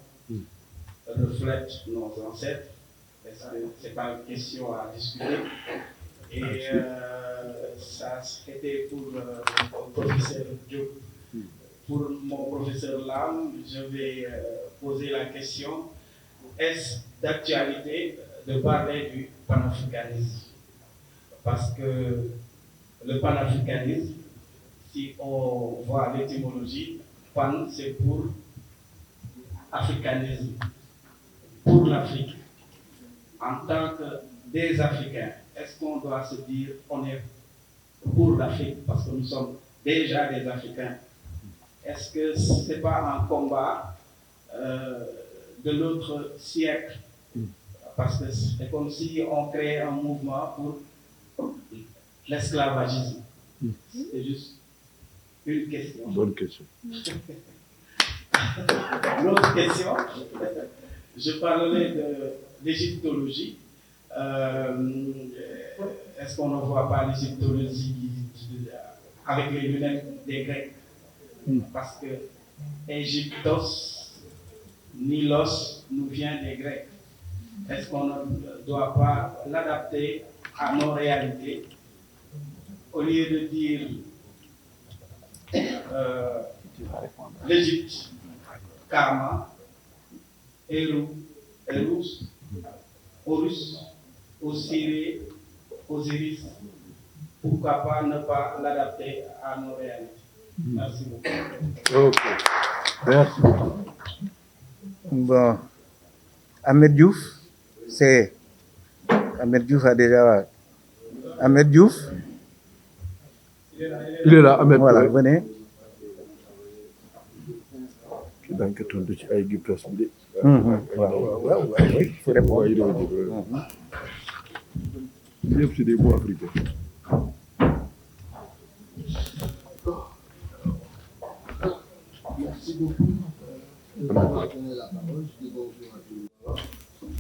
reflètent nos ancêtres? Ce n'est pas une question à discuter. Et ça, c'était pour le professeur Diop. Pour mon professeur Lam, je vais poser la question, est-ce d'actualité de parler du panafricanisme? Parce que le panafricanisme, si on voit l'étymologie, pan c'est pour africanisme, pour l'Afrique. En tant que des Africains, est-ce qu'on doit se dire on est pour l'Afrique parce que nous sommes déjà des Africains? Est-ce que ce n'est pas un combat de l'autre siècle? Parce que c'est comme si on créait un mouvement pour l'esclavagisme. C'est juste une question. Bonne question. L'autre question, je parlerai de l'égyptologie. Est-ce qu'on ne voit pas l'égyptologie avec les lunettes des Grecs? Parce que Égyptos, Nilos nous vient des Grecs. Est-ce qu'on ne doit pas l'adapter à nos réalités? Au lieu de dire l'Égypte, Kama, Eru, Erus, Horus, Osiré, Osiris, pourquoi pas ne pas l'adapter à nos réalités? Merci beaucoup. Ok. Merci beaucoup. Bon, Ahmed Diouf, c'est... Ahmed Diouf a déjà... Ahmed Diouf, Il est là, Ahmed. Voilà, venez. Donc, tontu ci ay presse bi de. Waaw, oui, il faut répondre. Yëpp c'est des mots africains. Merci beaucoup d'avoir donné la parole. Je dis bonjour à tout le monde.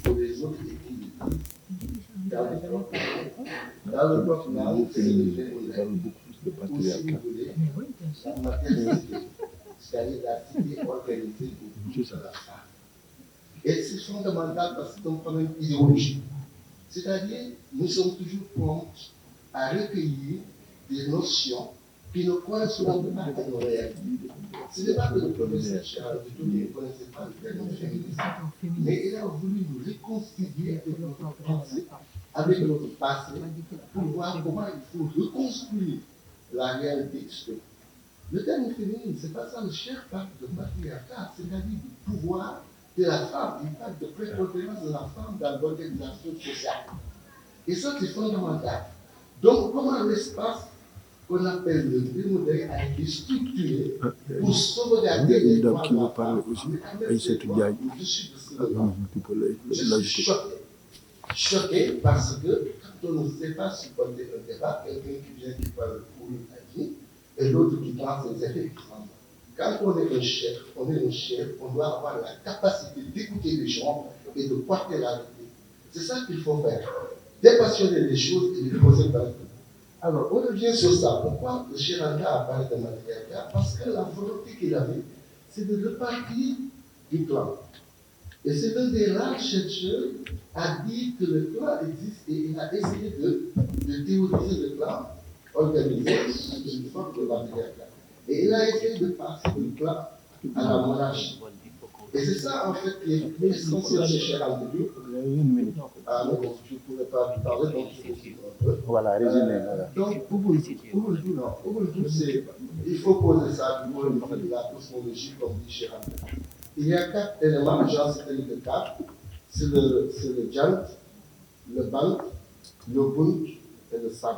Pour les autres équipes. Dans le bloc là, c'est le Général. Ou si vous voulez, la maternité, c'est-à-dire la cité organisée pour toute la femme. Et c'est fondamental parce que c'est un problème idéologique. C'est-à-dire, nous sommes toujours prompts à recueillir des notions qui ne correspondent pas à nos réalités. Ce n'est pas que le professeur Charles de Toulouse ne connaissait pas le terme féministe, mais il a voulu nous réconcilier avec notre pensée, avec notre passé, pour voir comment il faut reconstruire la réalité historique. Le terme féministe, c'est pas ça, le cher parle de patriarcat, c'est-à-dire du pouvoir de la femme, il parle de prépondérance de la femme dans l'organisation sociale. Et ça, c'est fondamental. Donc, comment l'espace qu'on appelle le démodèle a été structuré pour sauvegarder les droits de la femme. Je suis choqué parce que quand on ne sait pas supporter un débat, quelqu'un qui vient qui parle pour une amie et l'autre qui pense les effets qui prennent. Quand on est un chef, on doit avoir la capacité d'écouter les gens et de porter la vérité. C'est ça qu'il faut faire. Dépassionner les choses et les poser par tout. Alors, on revient sur ça. Pourquoi le Chiranga a parlé de matriarcat? Parce que la volonté qu'il avait, c'est de repartir du clan. Et c'est l'un des rares chercheurs à dire que le clan existe et il a essayé de théoriser le clan organisé sous une forme de matriarcat. Et il a essayé de passer du clan à la monarchie. Et c'est ça, en fait, qui est essentiel chez Charles de Dieu. Ah, mais bon, je ne pourrais pas parler, donc il faut suivre un peu. Voilà, résumé. Donc, Ubuntu, c'est. Il faut poser ça pour la cosmologie, comme dit Charles. Il y a 4 éléments, j'en cite de 4. C'est le Jant, le Bant, le Bunt et le Sab.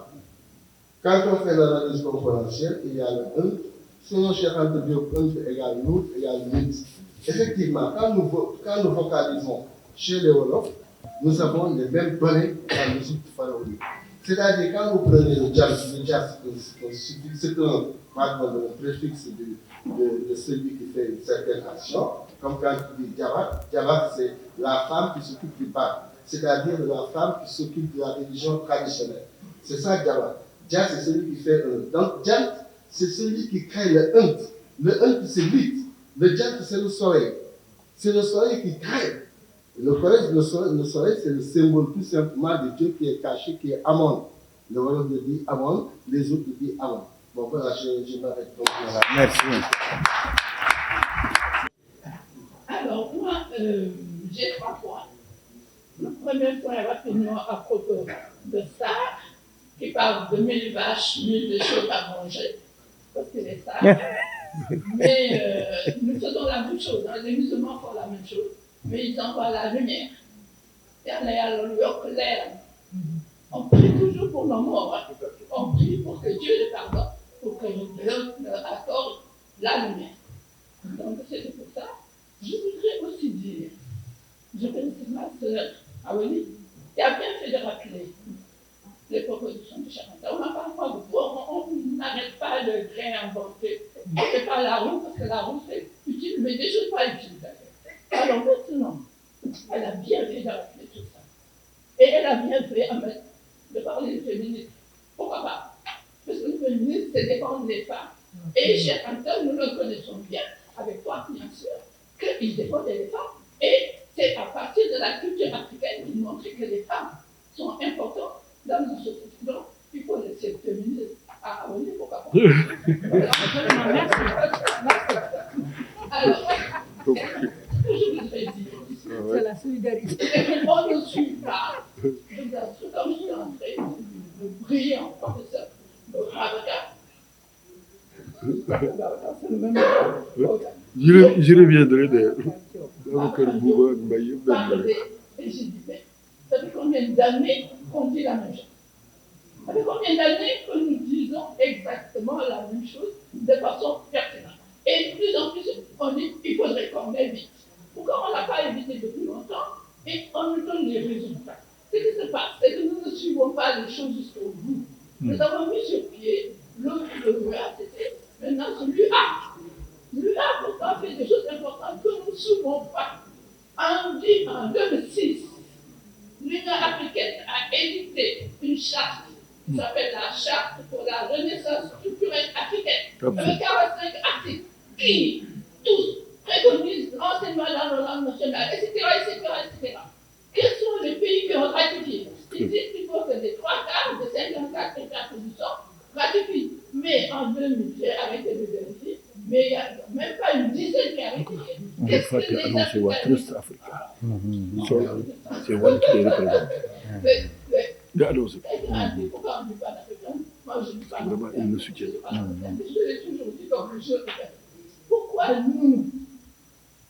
Quand on fait l'analyse concurrentielle, il y a le Unt. Selon Charles de Dieu, Unt égale Nout égale Nut. Effectivement, quand nous vocalisons chez les Wolofs, nous avons les mêmes données dans l'Égypte pharaonique. C'est-à-dire, quand vous prenez le jas, c'est un préfixe de celui qui fait une certaine action, comme quand tu dis Jawad, c'est la femme qui s'occupe du peuple, c'est-à-dire la femme qui s'occupe de la religion traditionnelle. C'est ça, Jawad. Jas, c'est celui qui fait un. Donc, Jant, c'est celui qui crée le Unt. Le Unt, c'est 8. Le Jant, c'est le soleil. C'est le soleil qui crée. Le soleil, c'est le symbole tout simplement de Dieu qui est caché, qui est Amon. Le Wolof le dit Amon, les autres le disent Amon. Bon, voilà, je m'arrête. Voilà. Merci. Alors, moi, j'ai 3 points. Le premier point, rapidement, à propos de ça, qui parle de 1000 vaches, 1000 choses à manger, parce que les sages. Mais nous faisons la même chose, hein. Les musulmans font la même chose, mais ils envoient la lumière. Et l'air. On prie toujours pour nos morts, hein. On prie pour que Dieu les pardonne, pour que Dieu leur accorde la lumière. Donc c'est pour ça. Je voudrais aussi dire, je félicite ma sœur Aweli, qui a bien fait de rappeler les propositions de Charanta. On n'a pas le droit on n'arrête pas de réinventer. On ne fait pas la roue parce que la roue c'est utile, mais des choses pas utiles. Alors maintenant, elle a bien fait de rappeler tout ça. Et elle a bien fait de parler du féminisme. Pourquoi pas? Parce que le féminisme, c'est défendre les femmes. Et Charanta, nous le connaissons bien, avec toi bien sûr, qu'il défendait les femmes. Et c'est à partir de la culture africaine qu'il montrait que les femmes sont importantes dans nos sociétés. Donc, il faut laisser le féminisme à abonner, pourquoi pas. Merci. Alors, je voudrais dire, c'est la solidarité. on ne suit pas, comme je suis entré, le brillant professeur Babacar. C'est le même Je reviendrai de et j'ai dit, mais ça fait combien d'années qu'on dit la même chose? Ça fait combien d'années que nous disons exactement la même chose de façon pertinente? Et de plus en plus, on dit qu'il faudrait qu'on évite. Pourquoi on n'a pas évité depuis longtemps et on nous donne les résultats? Ce qui se passe, c'est que nous ne suivons pas les choses jusqu'au bout. Nous avons mis sur pied le VATT, maintenant c'est l'UA. L'UA pourtant fait des choses importantes que nous ne suivons pas. En 2006, l'Union africaine a édité une charte qui s'appelle la Charte pour la renaissance structurelle africaine, avec 45 articles qui tous préconisent l'enseignement dans nos langues nationales, etc., etc., etc. Quels sont les pays qui ont ratifié? Ils disent qu'il faut que les 3/4 de 54 États positions ratifient. Mais en 2000, j'ai arrêté de vérifier, mais il n'y a même pas une dizaine qui a ratifié. Qu'est-ce que les Africains C'est Wally qui les représente. Pourquoi on ne dit pas d'Africain? Moi, je ne dis pas. Vraiment, ils le soutiennent. Je l'ai toujours dit comme je le fais. Pourquoi nous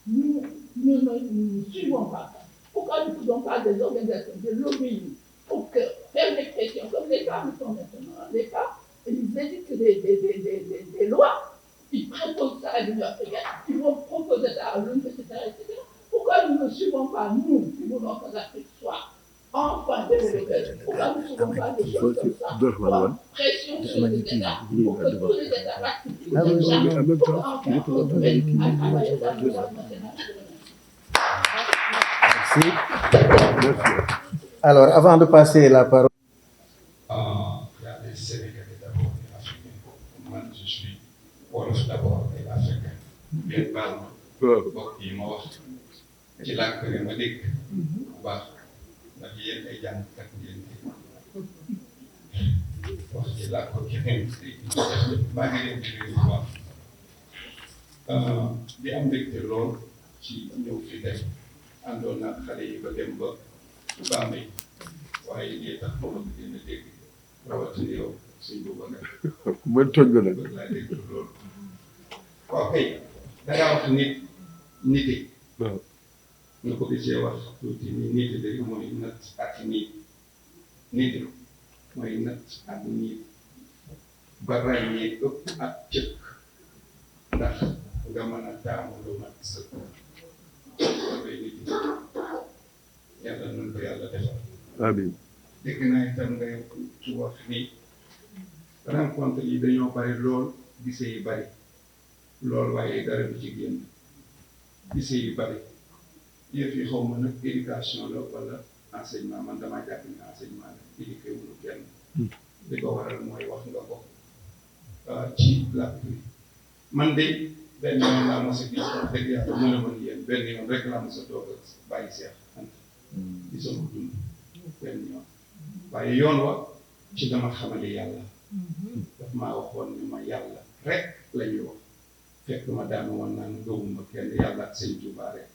ne suivons pas ça? Pourquoi nous ne faisons pas des organisations de lobbying pour faire des pressions comme les femmes font maintenant? Les femmes, ils éditent des lois, ils proposent ça à l'Union africaine, ils vont proposer ça à l'ONU, etc., etc. Pourquoi nous ne suivons pas, nous, qui voulons que l'Afrique soit enfin développée? Pourquoi nous ne suivons pas des choses comme ça? Pour pression sur les États, pour que tous les États ratifient cette charte, pour enfin retrouver à travailler dans le droit national. Merci. Alors, avant de passer la parole. Il y a des Sénégalais d'abord et Africains. Moi, je suis Wolof d'abord et Africain. Bien baal ma mbokk yi ma wax ci làkk bi ma dégg bu baax ndax yéen ay jàngkat ngeen wax ci làkk keneen maa ngi leen di nuyu bu baax di am mbégte lool ci ñëw fi tey àndoon ak xale yi ba dem ba Bambey waaye lii tax ma bëgg leen a dégg rawatina yow suñ Boubacar. man tooñ nga nag. bëgg laa dégg loolu. waaw kay da ngaa wax nite. waaw. nga bëgg cee wax tuuti ni nite de mooy natt ak nit. nite mooy natt ak nit ba ràññee ëpp ak cëkk ndax nga mën a taamu lu mat sëkk. loolu nit yàlla nañ ko yàlla defal. amiin. dégg naa itam ngay ci wax ni rencontre yi dañoo bari lool gisee yi bari lool waaye dara du ci génn gisee yi bari yëf yi xaw ma nag éducation la wala enseignement man damaa jàpp ni enseignement la éduqué wuñu kenn li ko waral mooy wax nga ko ci làkk bi man de benn yoon laa mos a gis wax dëgg yàlla mën a mën yéen benn yoon rek laa mos a toog ak bàyyi seex ant di sama dund benn yoon waaye yoon wa ci dama xamale yàlla daf maa waxoon ni ma yàlla rek la ñuy wax fekk ma daanu woon naan gëwuma kenn yàlla ak sëñ Tuubaa rek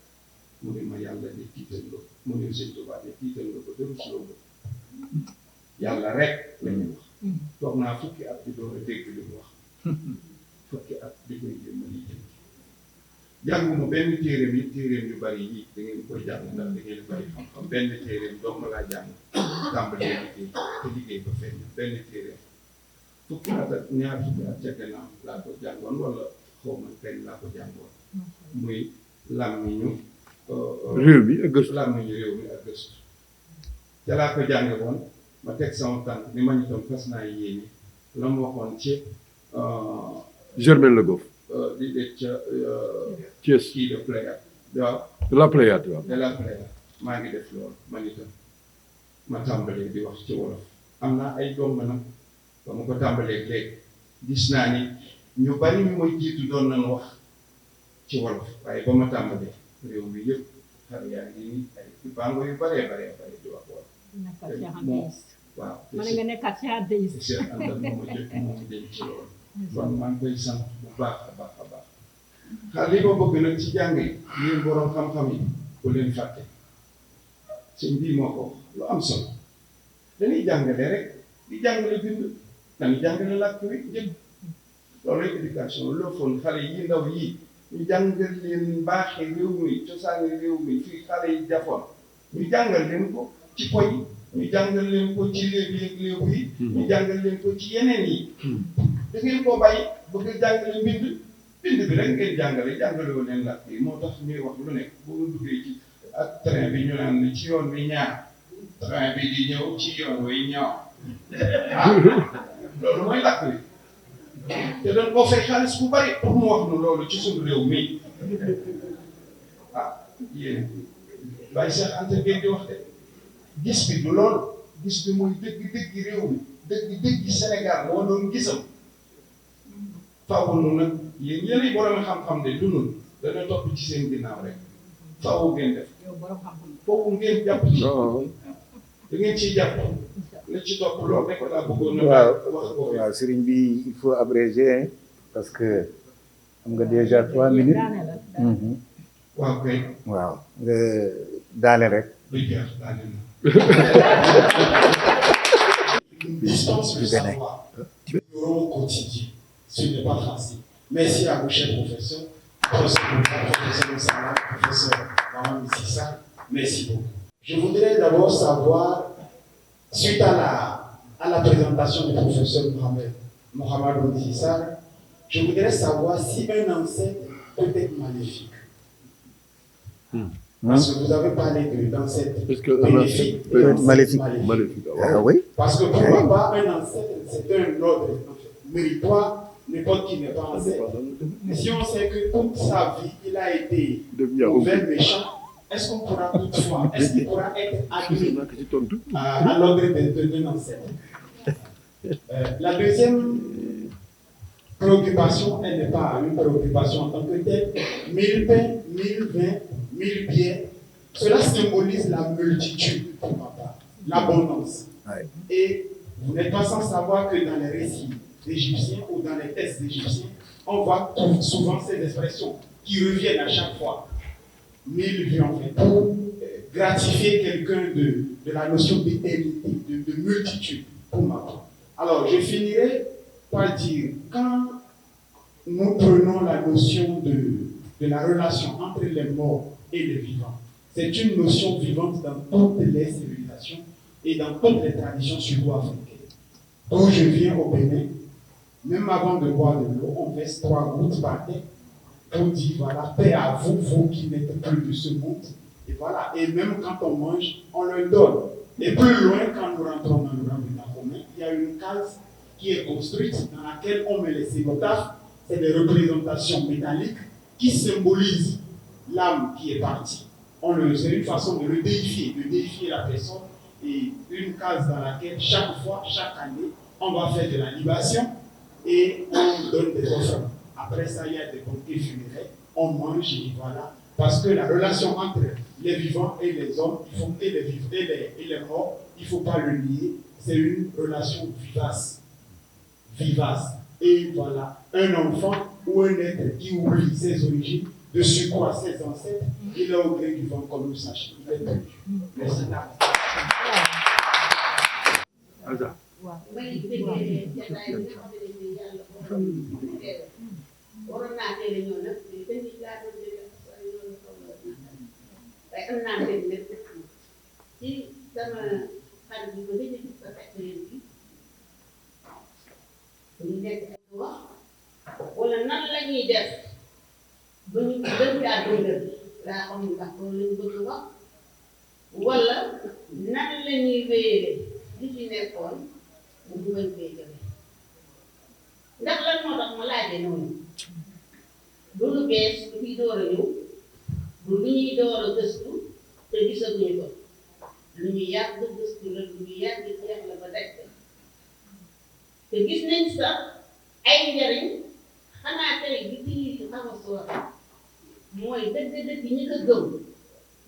mu ne ma yàlla de tiital nga mu ne sëñ Tuubaa de tiital nga ko dëru suloo nga yàlla rek la ñuy wax toog naa fukki at di door a dégg li mu wax fukki at di koy jëmmali jëm jànguma benn téeréem yu bari yi da ngeen koy jàng ndax da ngeen bari xam-xam benn téeréem dong ma laa jàng tàmbalee liggéey te liggéey ba feeñ benn téeréem fukki at ak ñaar fukki at ca gannaaw laa ko jàngoon wala xaw ma kañ laa ko jàngoon muy làmmiñu réew mi ak gëstu. làmmiñu réew mi ak gëstu ca laa ko jànge woon ma teg sama tànk ni ma ñu tam fas naa yéene la mu waxoon ci Germaine Le Goff. di de ca Thiès. kii de Pléiade waaw la Pléiade waaw. de la Pléiade maa ngi def loolu man itam ma tàmbalee di wax ci wolof am naa ay doom nag ba ma ko tàmbalee léegi gis naa ni ñu bari ñu may jiitu doon nañ wax ci wolof waaye ba ma tàmbalee réew mi yëpp xar yaa ngi nii ay bango yu baree di wax wolof. waaw mën nga nekkaat ci ADS. Cheikh Anta moom dañ ci loolu kon maa ngi koy sant bu baax a baax a baax xar li ma bëgg nag ci jàng yi yéen borom xam-xam yi bu leen fàtte sëñ bii moo ko lu am solo dañuy jàngale rek di jàngale bind dañuy jàngale làkk rek jël loolu éducation loo foon xale yi ndaw yii ñu jàngal leen baaxee réew mi cosaani réew mi fii xale yi jafoon ñu jàngal leen ko ci koy ñu jàngal leen ko ci léegi léegi yi ñu jàngal leen ko ci yeneen yi da ngeen koo bàyyi bëgg a jàngale mbind bi rek ngeen jàngalewoo leen làkk yi moo tax ñuy wax lu nekk boo duggee ci ak train bi ñu naan ci yoon wi ñaar train bi di ñëw ci yoon wi ñaaw loolu mooy làkk bi te dañ koo fay xaalis bu bari pour mu wax nu loolu ci suñu réew mi yéen bàyyi Cheikh Anta Gueye di wax de gis bi du loolu gis bi mooy dëgg-dëgg réew mi dëgg-dëgg Sénégal moo doon gisam faaw nu nag yéen yéenay borom xam-xam de du nun dana topp ci seen ginnaaw rek faaw ngeen def faaw ngeen jàpp ci da ngeen ciy jàpp na ci topp loolu rek laa bëggoon na wax ko waaw sëriñ bi il faut abréger parce que am nga déjà 3 minutes waaw kay waaw nga daane rek du jeex daane na une distance de savoir au quotidien ce n'est pas facile merci à vous chers professeurs professeur Moussa, professeur Maman Mississa, merci beaucoup. Je voudrais d'abord savoir, suite à la présentation du professeur Mohamed Mississa, je voudrais savoir si un ancêtre peut être maléfique. Parce que vous avez parlé d'ancêtre bénéfique et d'ancêtre maléfique. Ah oui. Parce que pour moi, un ancêtre, c'est un ordre méritoire. N'importe qui n'est pas ancêtre. Mais si on sait que toute sa vie, il a été mauvais, méchant, est-ce qu'on pourra toutefois, est-ce qu'il pourra être admis à l'ordre d'un ancêtre? La deuxième préoccupation, elle n'est pas une préoccupation en tant que telle. 1000 pains, 1000 vins, 1000 bières, cela symbolise la multitude pour ma part, l'abondance. Et vous n'êtes pas sans savoir que dans les récits d'Égyptiens ou dans les textes égyptiens, on voit souvent ces expressions qui reviennent à chaque fois. 1000 vies en fait, pour gratifier quelqu'un de la notion d'éternité, de multitude, pour ma part. Alors, je finirai par dire, quand nous prenons la notion de la relation entre les morts et les vivants, c'est une notion vivante dans toutes les civilisations et dans toutes les traditions sud-africaines. D'où je viens au Bénin, même avant de boire de l'eau, on verse 3 gouttes par terre pour dire voilà, paix à vous, vous qui n'êtes plus de ce monde. Et voilà, et même quand on mange, on le donne. Et plus loin, quand nous rentrons dans le rang de Dahomey, il y a une case qui est construite dans laquelle on met les cénotaphes. C'est des représentations métalliques qui symbolisent l'âme qui est partie. C'est une façon de le déifier la personne. Et une case dans laquelle chaque fois, chaque année, on va faire de la libation et on donne des offrandes. Après ça, il y a des banquets funéraires, on mange et voilà. Parce que la relation entre les vivants et les hommes, et les morts, il ne faut pas le nier, c'est une relation vivace. Vivace. Et voilà, un enfant ou un être qui oublie ses origines, de surcroît ses ancêtres, il est au gré du vent comme nous sachons. Il est perdu. Merci. waroon naa teel a ñëw nag te nit laa doon déglu yoonu waaye am naa mbir lépp ci sama xarit bi ba léegi gis ko fekk leen bi ñu nekk ay wax wala nan la ñuy def ba ñu gën kaa dundal laa xam ndax loolu lañu bëgg wax wala nan la ñuy wéyale li fi nekkoon mu dugal béykat ndax lan moo tax ma laajee noonu du lu bees du fi door a ñëw du lu ñuy door a gëstu te gisaguñu ko lu ñu yàgg gëstu la lu ñu yàgg jeex la ba daj te gis nañ sax ay njariñ xanaa tey bi ci xaw a soor mooy dëgg-dëgg ñi ko gëm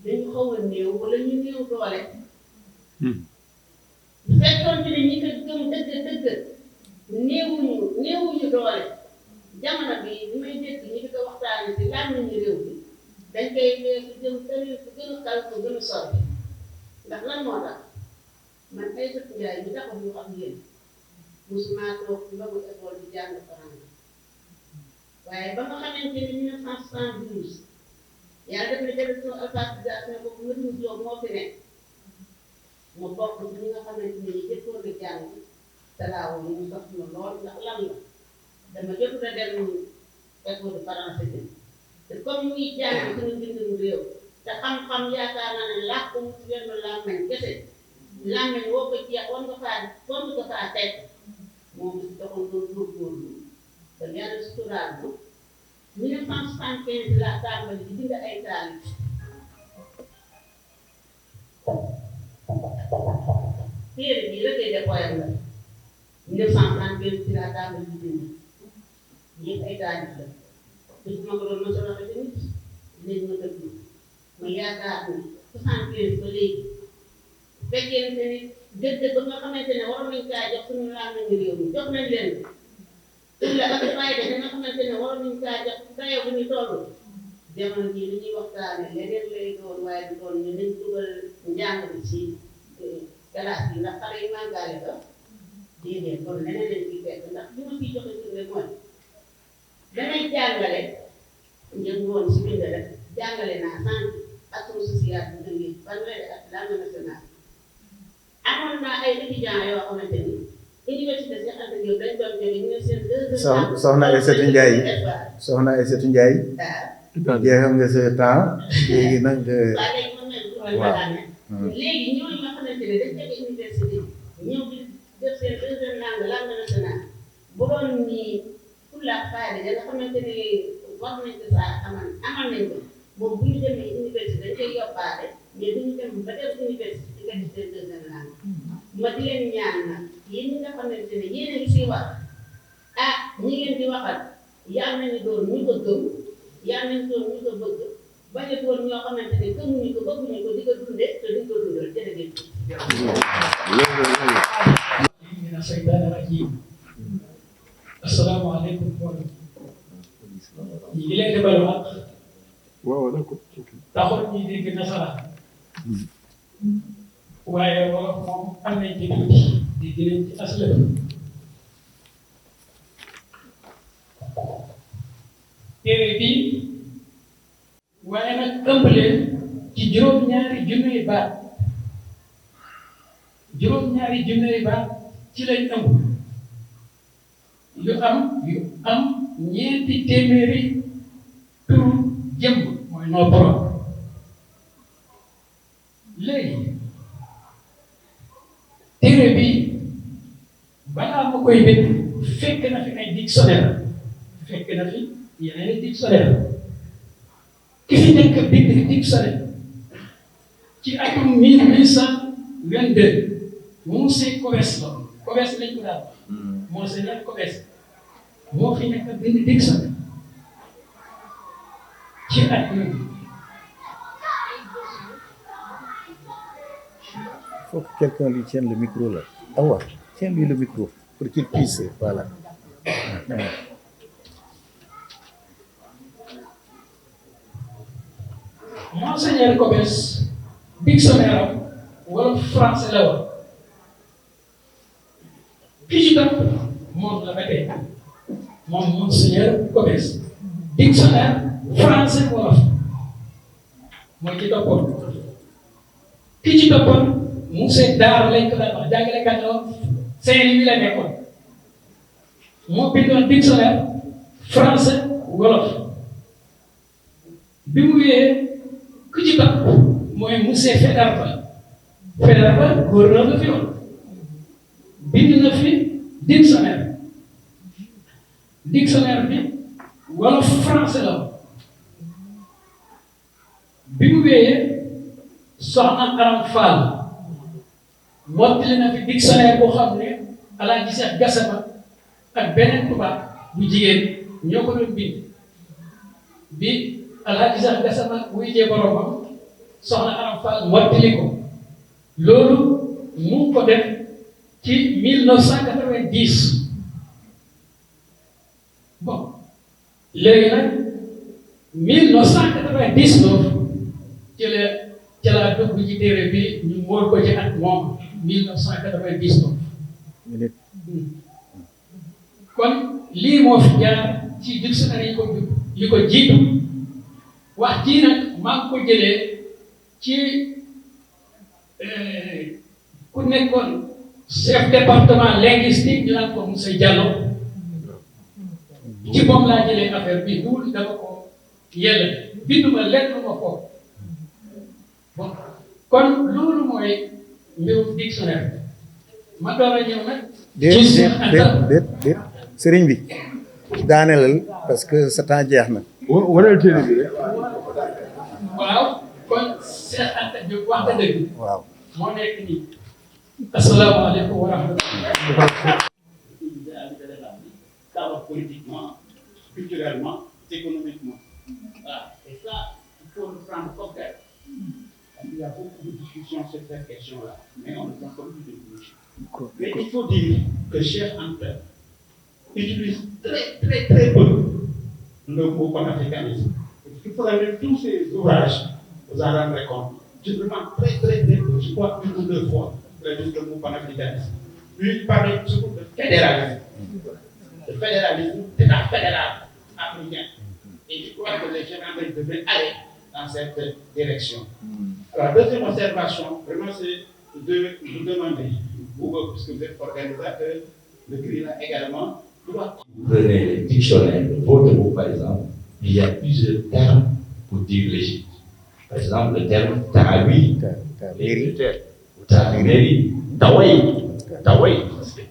dañu xaw a néew wala ñu néew doole bu fekkoon ne ñi ko gëm dëgg-dëgg néewuñu doole jamono bi li may dégg ñi di ko waxtaanee ci lan nañu réew bi dañ koy weesu jëm tëri fu gën a kal fu gën a sori ndax lan moo tax man ay dëkk njaay bi taxaw ñu xam yéen musuma toog ci mbagu école di jàng français waaye ba nga xamante ni 1972 yàlla def na direction alphabétisation boobu nga ñu jox moo fi nekk mu bokk ci ñi nga xamante ne ñu jëkkoon a jàng te laaw yi ñu sox na lool ndax lan la dama jot a dem école français bi te comme ñuy jàng suñu mbindum réew te xam-xam yaakaar naa ne làkk mu ci wenn làmmeñ kese làmmeñ woo ko jeex war nga faa teg moom si doxoon doon góorgóorlu te yàlla suturaal bu 1975 laa tàmbali di bind ay taalif téere bii rek ay def poème la 1975 ci laa tàmbali di bind yëpp ay taalif la te su ma ko doon mos a waxee tamit dinañ ma déglu ma yaakaar ni 75 ba léegi bu fekkee ne gëdd ba nga xamante ne waroon nañ kaa jox suñu làmmiñu réew mi jox nañ leen la ak fayda da nga xamante ne waroon nañ kaa jox dayo bu ñu toll jamono jii li ñuy waxtaane leneen lay doon waaye du doon ñu dañ dugal njàng bi ci classe bi ndax xale yi màngaale ba déedéet kon leneen lañ ciy fekk ndax li ma ciy joxe firnde mooy damay jàngale njëg woon si bind rek jàngale naa santé action sociale bu dëngee fanweeri at langue nationale amoon naa ay étudiants yoo xamante ni université Cheikh Anta Diop dañ doon jóge ñu ne seen 2 heures. soxna Aïssatou Ndiaye soxna Aïssatou Ndiaye. jeexal nga sa temps léegi nag. waaw léegi ñooñu nga xamante ne dañ jóge université ñëw di def seen 2 heures langue nationale bu doon ni fulla fayda nga xamante ne war nañ ko saa amal nañ ko moom bu ñu demee université dañ koy yóbbaale mais du ñu dem ba dem université di nga def seen 2 heures langue ma di leen ñaan nag yéen ñi nga xamante ne yéen a ngi siy wax ñi ngeen di waxal yàlla nañu doon ñu ko gëm yàlla nañu doon ñu ko bëgg bañ a doon ñoo xamante ne gëmuñu ko bëgguñu ko di ko dundee te duñ ko dundal jërëjëf. mina shaytaani rajiim. asalaamaaleykum mbooloo. ñu ngi leen di balu àq. waaw d'accord. taxul ñuy dégg nasaraan. waaye wolof moom am nañ ci tuuti dégg nañ ci aslëf. téere bii waaye nag ëmb leen ci juróom-ñaari junniy baat ci lañ ëmb yu am ñeenti téeméeri turu jëmb mooy noo borom léegi téere bi balaa ma koy bind fekk na fi ay dictionnaire fekk na fi yeneen dictionnaire ki fi nekk bind dictionnaire ci atum 1822 monsieur Cobes la Cobes lañ ko daal monseigneur Cobes moo fi nekk bind dictionnaire ci at mi. Il faut que quelqu'un lui tienne le micro là. Ah ouais, tiens-lui le micro pour qu'il puisse, voilà. Monseigneur Cobes dictionnaire am wala français la woon ki ci topp moom la ba tey moom Monseigneur Cobes dictionnaire français wolof mooy ci toppoon ki ci toppoon monsieur Daara lañ ko daan wax jàngalekat la woon Saint-Louis la nekkoon moo bindoon dictionnaire français wolof bi mu wéyee ku ci topp mooy monsieur Faidherbe gouverneur la fi woon bind na fi dictionnaire bi wolof français la woon bi mu wéyee soxna Aram Fall mottali na fi dictionnaire boo xam ne Alaaji Seex Gassama ak beneen tubaab bu jigéen ñoo ko doon bind bi Alaaji Seex Gassama wuy jee boromam soxna Aram Fall mottali ko loolu mu ngi ko def ci 1990 bon léegi nag 1999 ci la dugg ci téere bi ñu móol ko ci at moom 1999 kon lii moo fi jaar ci dictionnaire yi ko jiitu wax jii nag maa ngi ko jëlee ci ku nekkoon chef département linguistique ñu naan ko monsieur Diallo ci moom laa jëlee affaire bi duul dama ko yelle binduma lenn lu ma foofu bon kon loolu mooy mbirum dictionnaire ma door a ñëw nag. déet sëriñ bi daanelal parce que sa temps jeex na. waneel téere bi rek. waaw kon Cheikh Anta Diop wax nga dëgg. waaw moo nekk nii. asalaamaaleykum wa rahmatulah. Politiquement, culturellement, économiquement. Voilà. Et ça, il faut le prendre comme tel. Il y a beaucoup de discussions sur cette question-là, mais on ne prend pas plus de bouche. Mais il faut dire que Cheikh Anta utilise très peu le mot panafricanisme. Il faut lire tous ces ouvrages, vous en rendrez compte. C'est vraiment très peu. Je crois une ou deux fois le mot panafricanisme. Puis il parlait surtout de fédéralisme. Le fédéralisme, c'est un fédéral africain. Et je crois que les gens devraient aller dans cette direction. Alors, deuxième observation, vraiment, c'est de vous demander, vous, puisque vous êtes organisateur, de créer là également. Vous prenez les dictionnaires, votre mot par exemple, il y a plusieurs termes pour dire l'Égypte. Par exemple, le terme Tahawi, Tahameri, Tawaï, parce que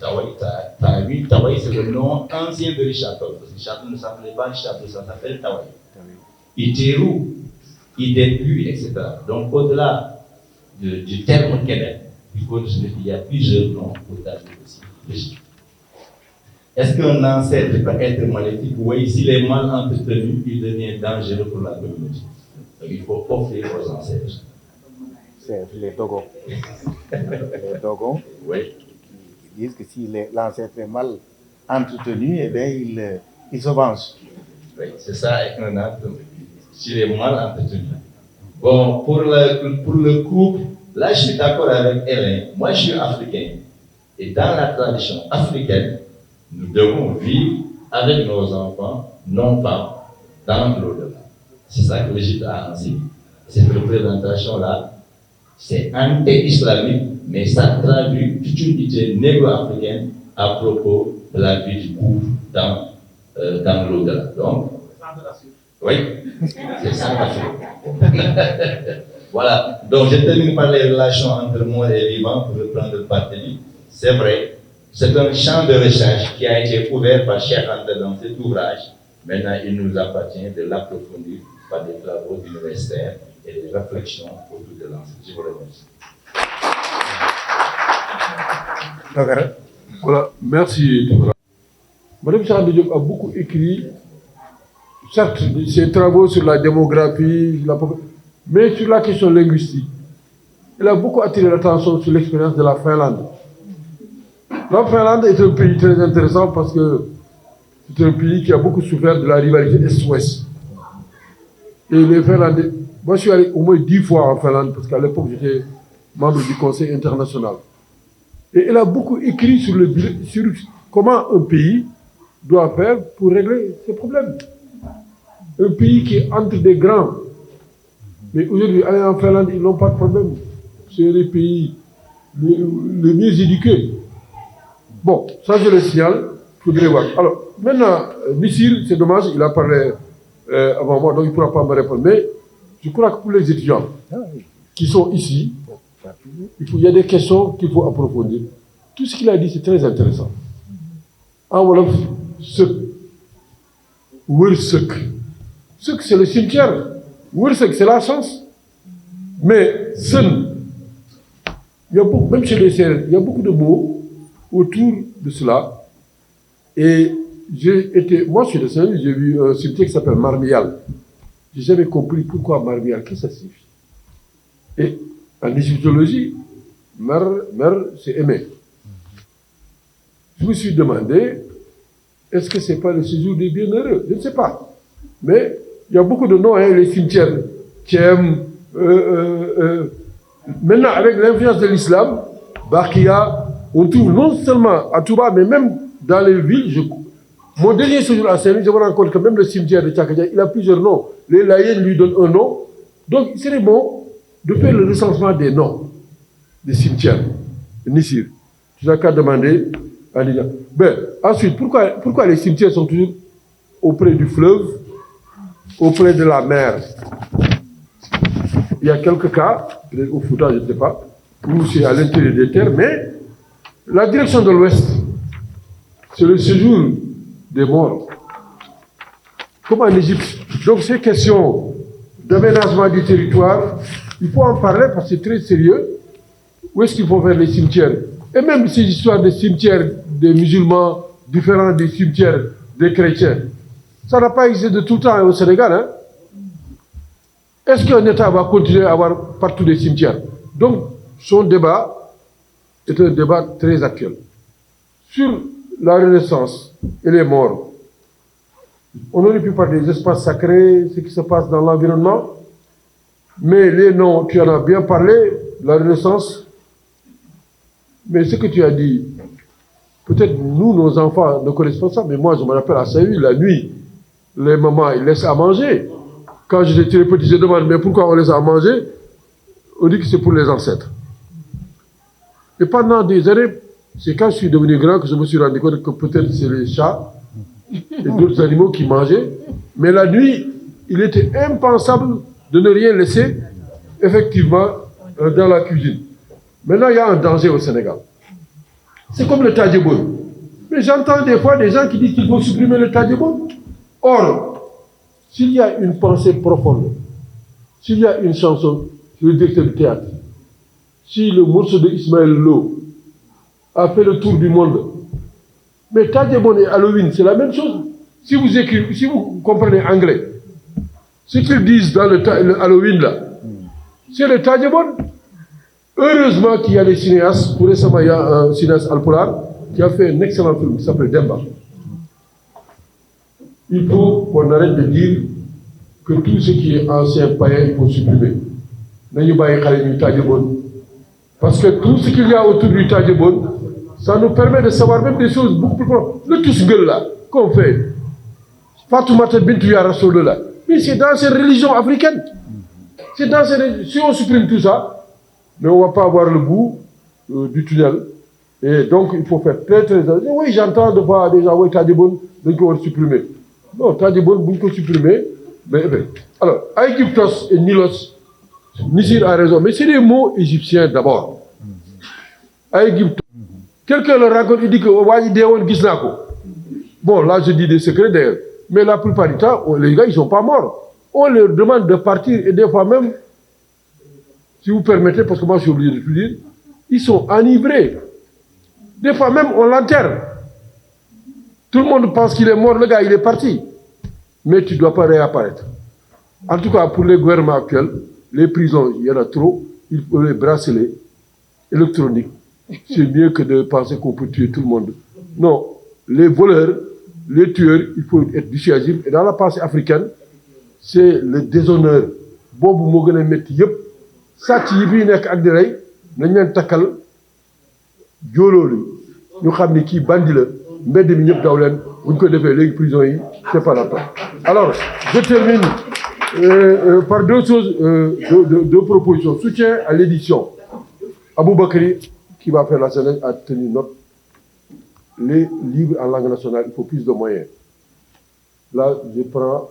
Tawaï, c'est le nom ancien de Richard Toll, parce que Richard ne s'appelait pas Richard Toll, ça s'appelle Tawaï. Iteru, Idépu, etc. Donc, au-delà du terme Québec, il faut se dire qu'il y a plusieurs noms pour dater aussi l'Égypte. Est-ce qu'un ancêtre peut être maléfique? Oui, s'il est mal entretenu, il devient dangereux pour la communauté. Donc, il faut offrir aux ancêtres. C'est les Dogons. Les Dogons, oui, qui disent que si l'ancêtre est mal entretenu, eh bien, il se venge. Oui, c'est ça avec un acte, s'il est mal entretenu. Bon, pour le couple, là, je suis d'accord avec Hélène. Moi, je suis africain. Et dans la tradition africaine, nous devons vivre avec nos enfants, non pas dans l'au-delà. C'est ça que l'Égypte a enseigné. Cette représentation-là, c'est anti-islamique, mais ça traduit toute une idée négro-africaine à propos de la vie du couple dans l'au-delà. Donc, oui, c'est ça l'Afrique. Voilà. Donc, je termine par les relations entre mort et vivant pour reprendre le Barthélémy. C'est vrai, c'est un champ de recherche qui a été ouvert par Cheikh Anta dans cet ouvrage. Maintenant, il nous appartient de l'approfondir par des travaux universitaires et des réflexions autour de l'enseignement. Je vous remercie. Voilà, merci. Madame Cheikh Anta Diop a beaucoup écrit, certes, ses travaux sur la démographie, mais sur la question linguistique. Il a beaucoup attiré l'attention sur l'expérience de la Finlande. La Finlande est un pays très intéressant parce que c'est un pays qui a beaucoup souffert de la rivalité Est-Ouest. Et les Finlandais, moi je suis allé au moins 10 fois en Finlande parce qu'à l'époque j'étais membre du Conseil international. Et il a beaucoup écrit sur comment un pays doit faire pour régler ses problèmes. Un pays qui est entre des grands. Mais aujourd'hui, aller en Finlande, ils n'ont pas de problème. C'est les pays les mieux éduqués. Bon, ça je le signale, il faudrait voir. Alors, maintenant, Missile, c'est dommage, il a parlé avant moi, donc il ne pourra pas me répondre. Mais je crois que pour les étudiants qui sont ici, il y a des questions qu'il faut approfondir. Tout ce qu'il a dit, c'est très intéressant. En Wolof, Wërsëg, c'est le cimetière. Wërsëg, c'est la chance. Mais Sën, il y a beaucoup, même chez les Sérères, il y a beaucoup de mots autour de cela. Et moi je suis de Saint-Louis, j'ai vu un cimetière qui s'appelle Marmial. Je n'ai jamais compris pourquoi Marmial, qu'est-ce que ça signifie. Et en égyptologie, Mer, c'est aimer. Je me suis demandé, est-ce que ce n'est pas le séjour des bienheureux? Je ne sais pas. Mais il y a beaucoup de noms, hein, les cimetières. Tchem, maintenant, avec l'influence de l'islam, Bakia, on trouve non seulement à Touba, mais même dans les villes. Mon dernier séjour à Saint-Louis, je me rends compte que même le cimetière de Tchakadia, il a plusieurs noms. Les Layènes lui donnent un nom. Donc, il serait bon de faire le recensement des noms des cimetières. Nissir. Tu n'as qu'à demander à Lidia. Ben, ensuite, pourquoi les cimetières sont toujours auprès du fleuve, auprès de la mer? Il y a quelques cas, peut-être au Fouta, je ne sais pas, où c'est à l'intérieur des terres, mais la direction de l'Ouest, c'est le séjour des morts. Comme en Égypte. Donc ces questions d'aménagement du territoire, il faut en parler parce que c'est très sérieux. Où est-ce qu'il faut faire les cimetières? Et même ces histoires de cimetières des musulmans différents des cimetières des chrétiens, ça n'a pas existé de tout le temps au Sénégal. Hein? Est-ce qu'un État va continuer à avoir partout des cimetières? Donc, son débat est un débat très actuel. Sur la Renaissance et les morts, on aurait pu parler des espaces sacrés, ce qui se passe dans l'environnement, mais les noms, tu en as bien parlé, la Renaissance, mais ce que tu as dit, peut-être nous, nos enfants, ne connaissent pas ça, mais moi, je me rappelle à Saint-Louis, la nuit, les mamans, ils laissent à manger. Quand j'étais très petit, je demande, mais pourquoi on laisse à manger? On dit que c'est pour les ancêtres. Et pendant des années, c'est quand je suis devenu grand que je me suis rendu compte que peut-être c'est les chats et d'autres animaux qui mangeaient. Mais la nuit, il était impensable de ne rien laisser, effectivement, dans la cuisine. Maintenant, il y a un danger au Sénégal. C'est comme le tadjeboun. Mais j'entends des fois des gens qui disent qu'il faut supprimer le tadjeboun. Or, s'il y a une pensée profonde, s'il y a une chanson sur le directeur du théâtre, si le morceau de Ismaël Lo a fait le tour du monde, mais Tadjebon et Halloween, c'est la même chose. Si vous comprenez anglais, ce qu'ils disent dans le Halloween là, c'est le Tadjebon. Heureusement qu'il y a des cinéastes, pour récemment il y a un cinéaste Alpolar qui a fait un excellent film qui s'appelle Demba. Il faut qu'on arrête de dire que tout ce qui est ancien païen, il faut supprimer. Parce que tout ce qu'il y a autour du Tadjebon, ça nous permet de savoir même des choses beaucoup plus profondes. Le tous-gueule là, qu'on fait, Fatoumata Bintou Ya Rasoulullah, mais c'est dans ces religions africaines. C'est dans ces... Si on supprime tout ça, mais on ne va pas avoir le bout du tunnel. Et donc, il faut faire très très attention. Oui, j'entends de voir des gens, oui, Tadjebon, donc on va le supprimer. Non, Tadjebon, vous pouvez supprimer. Mais, alors, Aegyptos et Nilos, Nissir a raison, mais c'est des mots égyptiens d'abord. Aegyptos. Quelqu'un le raconte, il dit que bon, là je dis des secrets d'ailleurs, mais la plupart du temps, les gars, ils ne sont pas morts. On leur demande de partir et des fois même, si vous permettez, parce que moi je suis obligé de tout dire, ils sont enivrés. Des fois même, on l'enterre. Tout le monde pense qu'il est mort, le gars, il est parti. Mais tu ne dois pas réapparaître. En tout cas, pour les gouvernements actuels, les prisons, il y en a trop, il faut les bracelets électroniques. C'est mieux que de penser qu'on peut tuer tout le monde. Non, les voleurs, les tueurs, il faut être dissuasif. Et dans la pensée africaine, c'est le déshonneur. Bobu mo gëna metti yépp sàcc yi fi nekk ak di rey nañ leen takkal jóoloolu ñu xam ni kii bandi la mbedd mi ñëpp daw leen buñ ko defee léegi prison yi c'est pas la peine. Alors je termine par deux choses, deux propositions. Soutien à l'édition. Abou Bakri, qui va faire la scène, a tenu note. Les livres en langue nationale, il faut plus de moyens. Là, je prends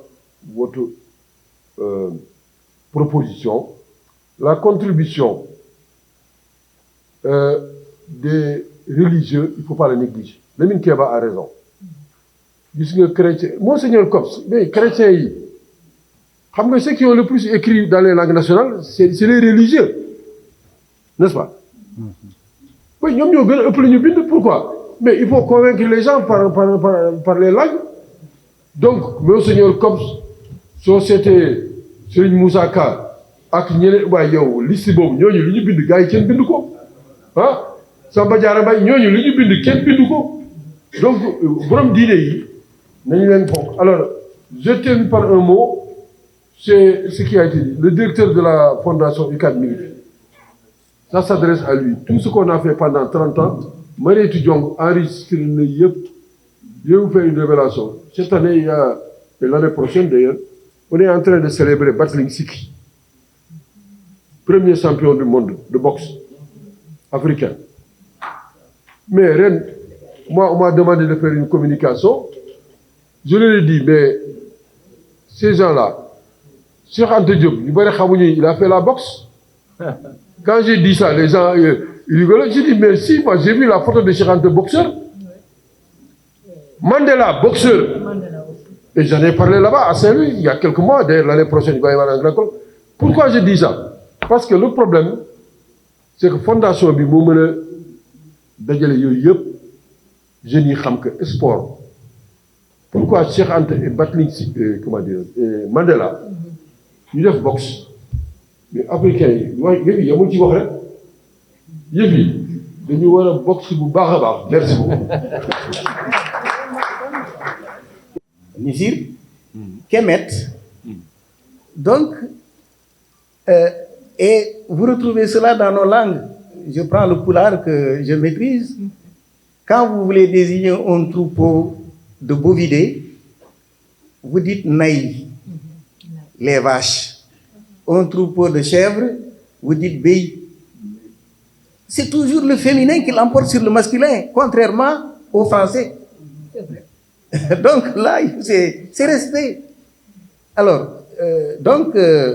votre proposition. La contribution des religieux, il ne faut pas la négliger. Lamine Keba a raison. Monseigneur Cops, mais chrétiens, ceux qui ont le plus écrit dans les langues nationales, c'est les religieux. N'est-ce pas? Oui, pourquoi? Mais il faut convaincre les gens par les langues. Donc, Monseigneur Cops, société Serigne Moussa Ka, ak ñeneen waa yow liste boobu ñooñu li ñu bind gars yi kenn bind ko ah Samba Diarra Mbaye ñooñu li ñu bind kenn bind ko donc borom diine yi nañu leen fonk. Alors je termine par un mot, c'est ce qui a été dit. Le directeur de la fondation UCAD Militaire, ça s'adresse à lui. Tout ce qu'on a fait pendant 30 ans, Mariétou Diong enregistré na yëpp. Je vais vous faire une révélation. Cette année, et l'année prochaine d'ailleurs, on est en train de célébrer Battling Siki, premier champion du monde de boxe africain. Mais Rennes, moi, on m'a demandé de faire une communication. Je leur ai dit, mais ces gens-là, Cheikh Anta Diop, il a fait la boxe. Quand j'ai dit ça, les gens ils rigolaient. J'ai dit, mais si, moi j'ai vu la photo de Cheikh Anta boxeur. Mandela, boxeur. Et j'en ai parlé là-bas à Saint-Louis, il y a quelques mois. D'ailleurs, l'année prochaine, il va y avoir un grand colloque. Pourquoi je dis ça? Parce que le problème, c'est que fondation bi moo mën a dajale yooyu yëpp jeunes yi xam que sport. Pourquoi Cheikh Anta et Battling comment dire Mandela ñu def boxe mais africains yi wax yëf yi yamul ci wax rek yëf yi dañu war a boxe bu baax a baax. Merci beaucoup. Nizir, Kemet. Donc, et vous retrouvez cela dans nos langues. Je prends le poulard que je maîtrise. Quand vous voulez désigner un troupeau de bovidés, vous dites naï, les vaches. Un troupeau de chèvres, vous dites béi. C'est toujours le féminin qui l'emporte sur le masculin, contrairement au français. Donc là, c'est respect. Alors,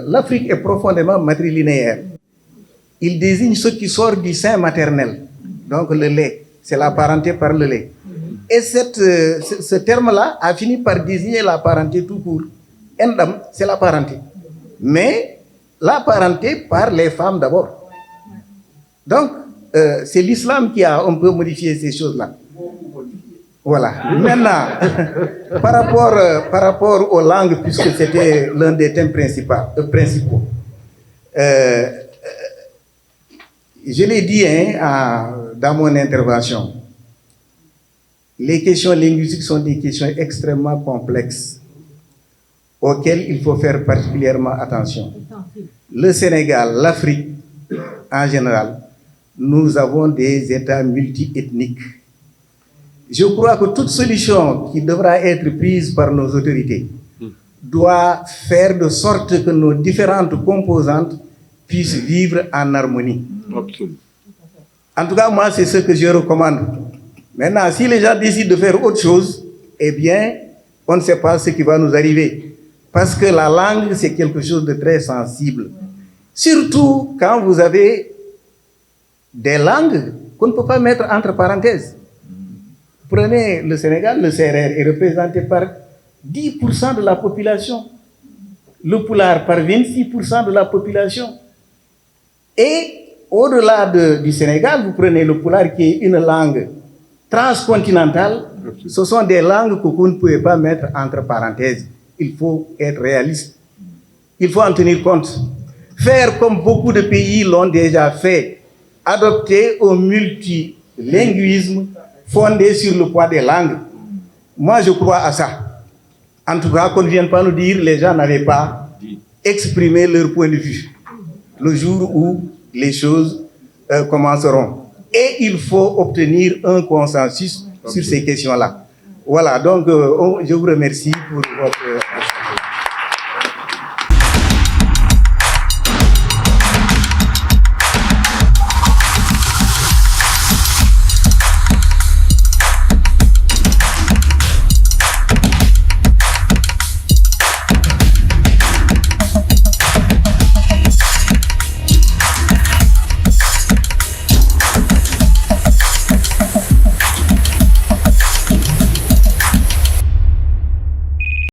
l'Afrique est profondément matrilinéaire. Il désigne ce qui sort du sein maternel. Donc le lait, c'est la parenté par le lait. Et ce terme-là a fini par désigner la parenté tout court. Endam, c'est la parenté. Mais la parenté par les femmes d'abord. Donc, c'est l'islam qui a un peu modifié ces choses-là. Voilà. Maintenant, par rapport aux langues, puisque c'était l'un des thèmes principaux, je l'ai dit dans mon intervention, les questions linguistiques sont des questions extrêmement complexes auxquelles il faut faire particulièrement attention. Le Sénégal, l'Afrique en général, nous avons des États multiethniques. Je crois que toute solution qui devra être prise par nos autorités doit faire de sorte que nos différentes composantes puissent vivre en harmonie. Absolument. En tout cas, moi, c'est ce que je recommande. Maintenant, si les gens décident de faire autre chose, eh bien, on ne sait pas ce qui va nous arriver. Parce que la langue, c'est quelque chose de très sensible. Surtout quand vous avez des langues qu'on ne peut pas mettre entre parenthèses. Prenez le Sénégal, le CRR est représenté par 10% de la population. Le Poulard par 26% de la population. Et au-delà du Sénégal, vous prenez le Poulard qui est une langue transcontinentale. Ce sont des langues que vous ne pouvez pas mettre entre parenthèses. Il faut être réaliste. Il faut en tenir compte. Faire comme beaucoup de pays l'ont déjà fait. Adopter un multilinguisme fondé sur le poids des langues. Moi, je crois à ça. En tout cas, qu'on ne vienne pas nous dire les gens n'avaient pas exprimé leur point de vue. Le jour où les choses commenceront. Et il faut obtenir un consensus sur ces questions-là. Voilà, donc je vous remercie pour votre...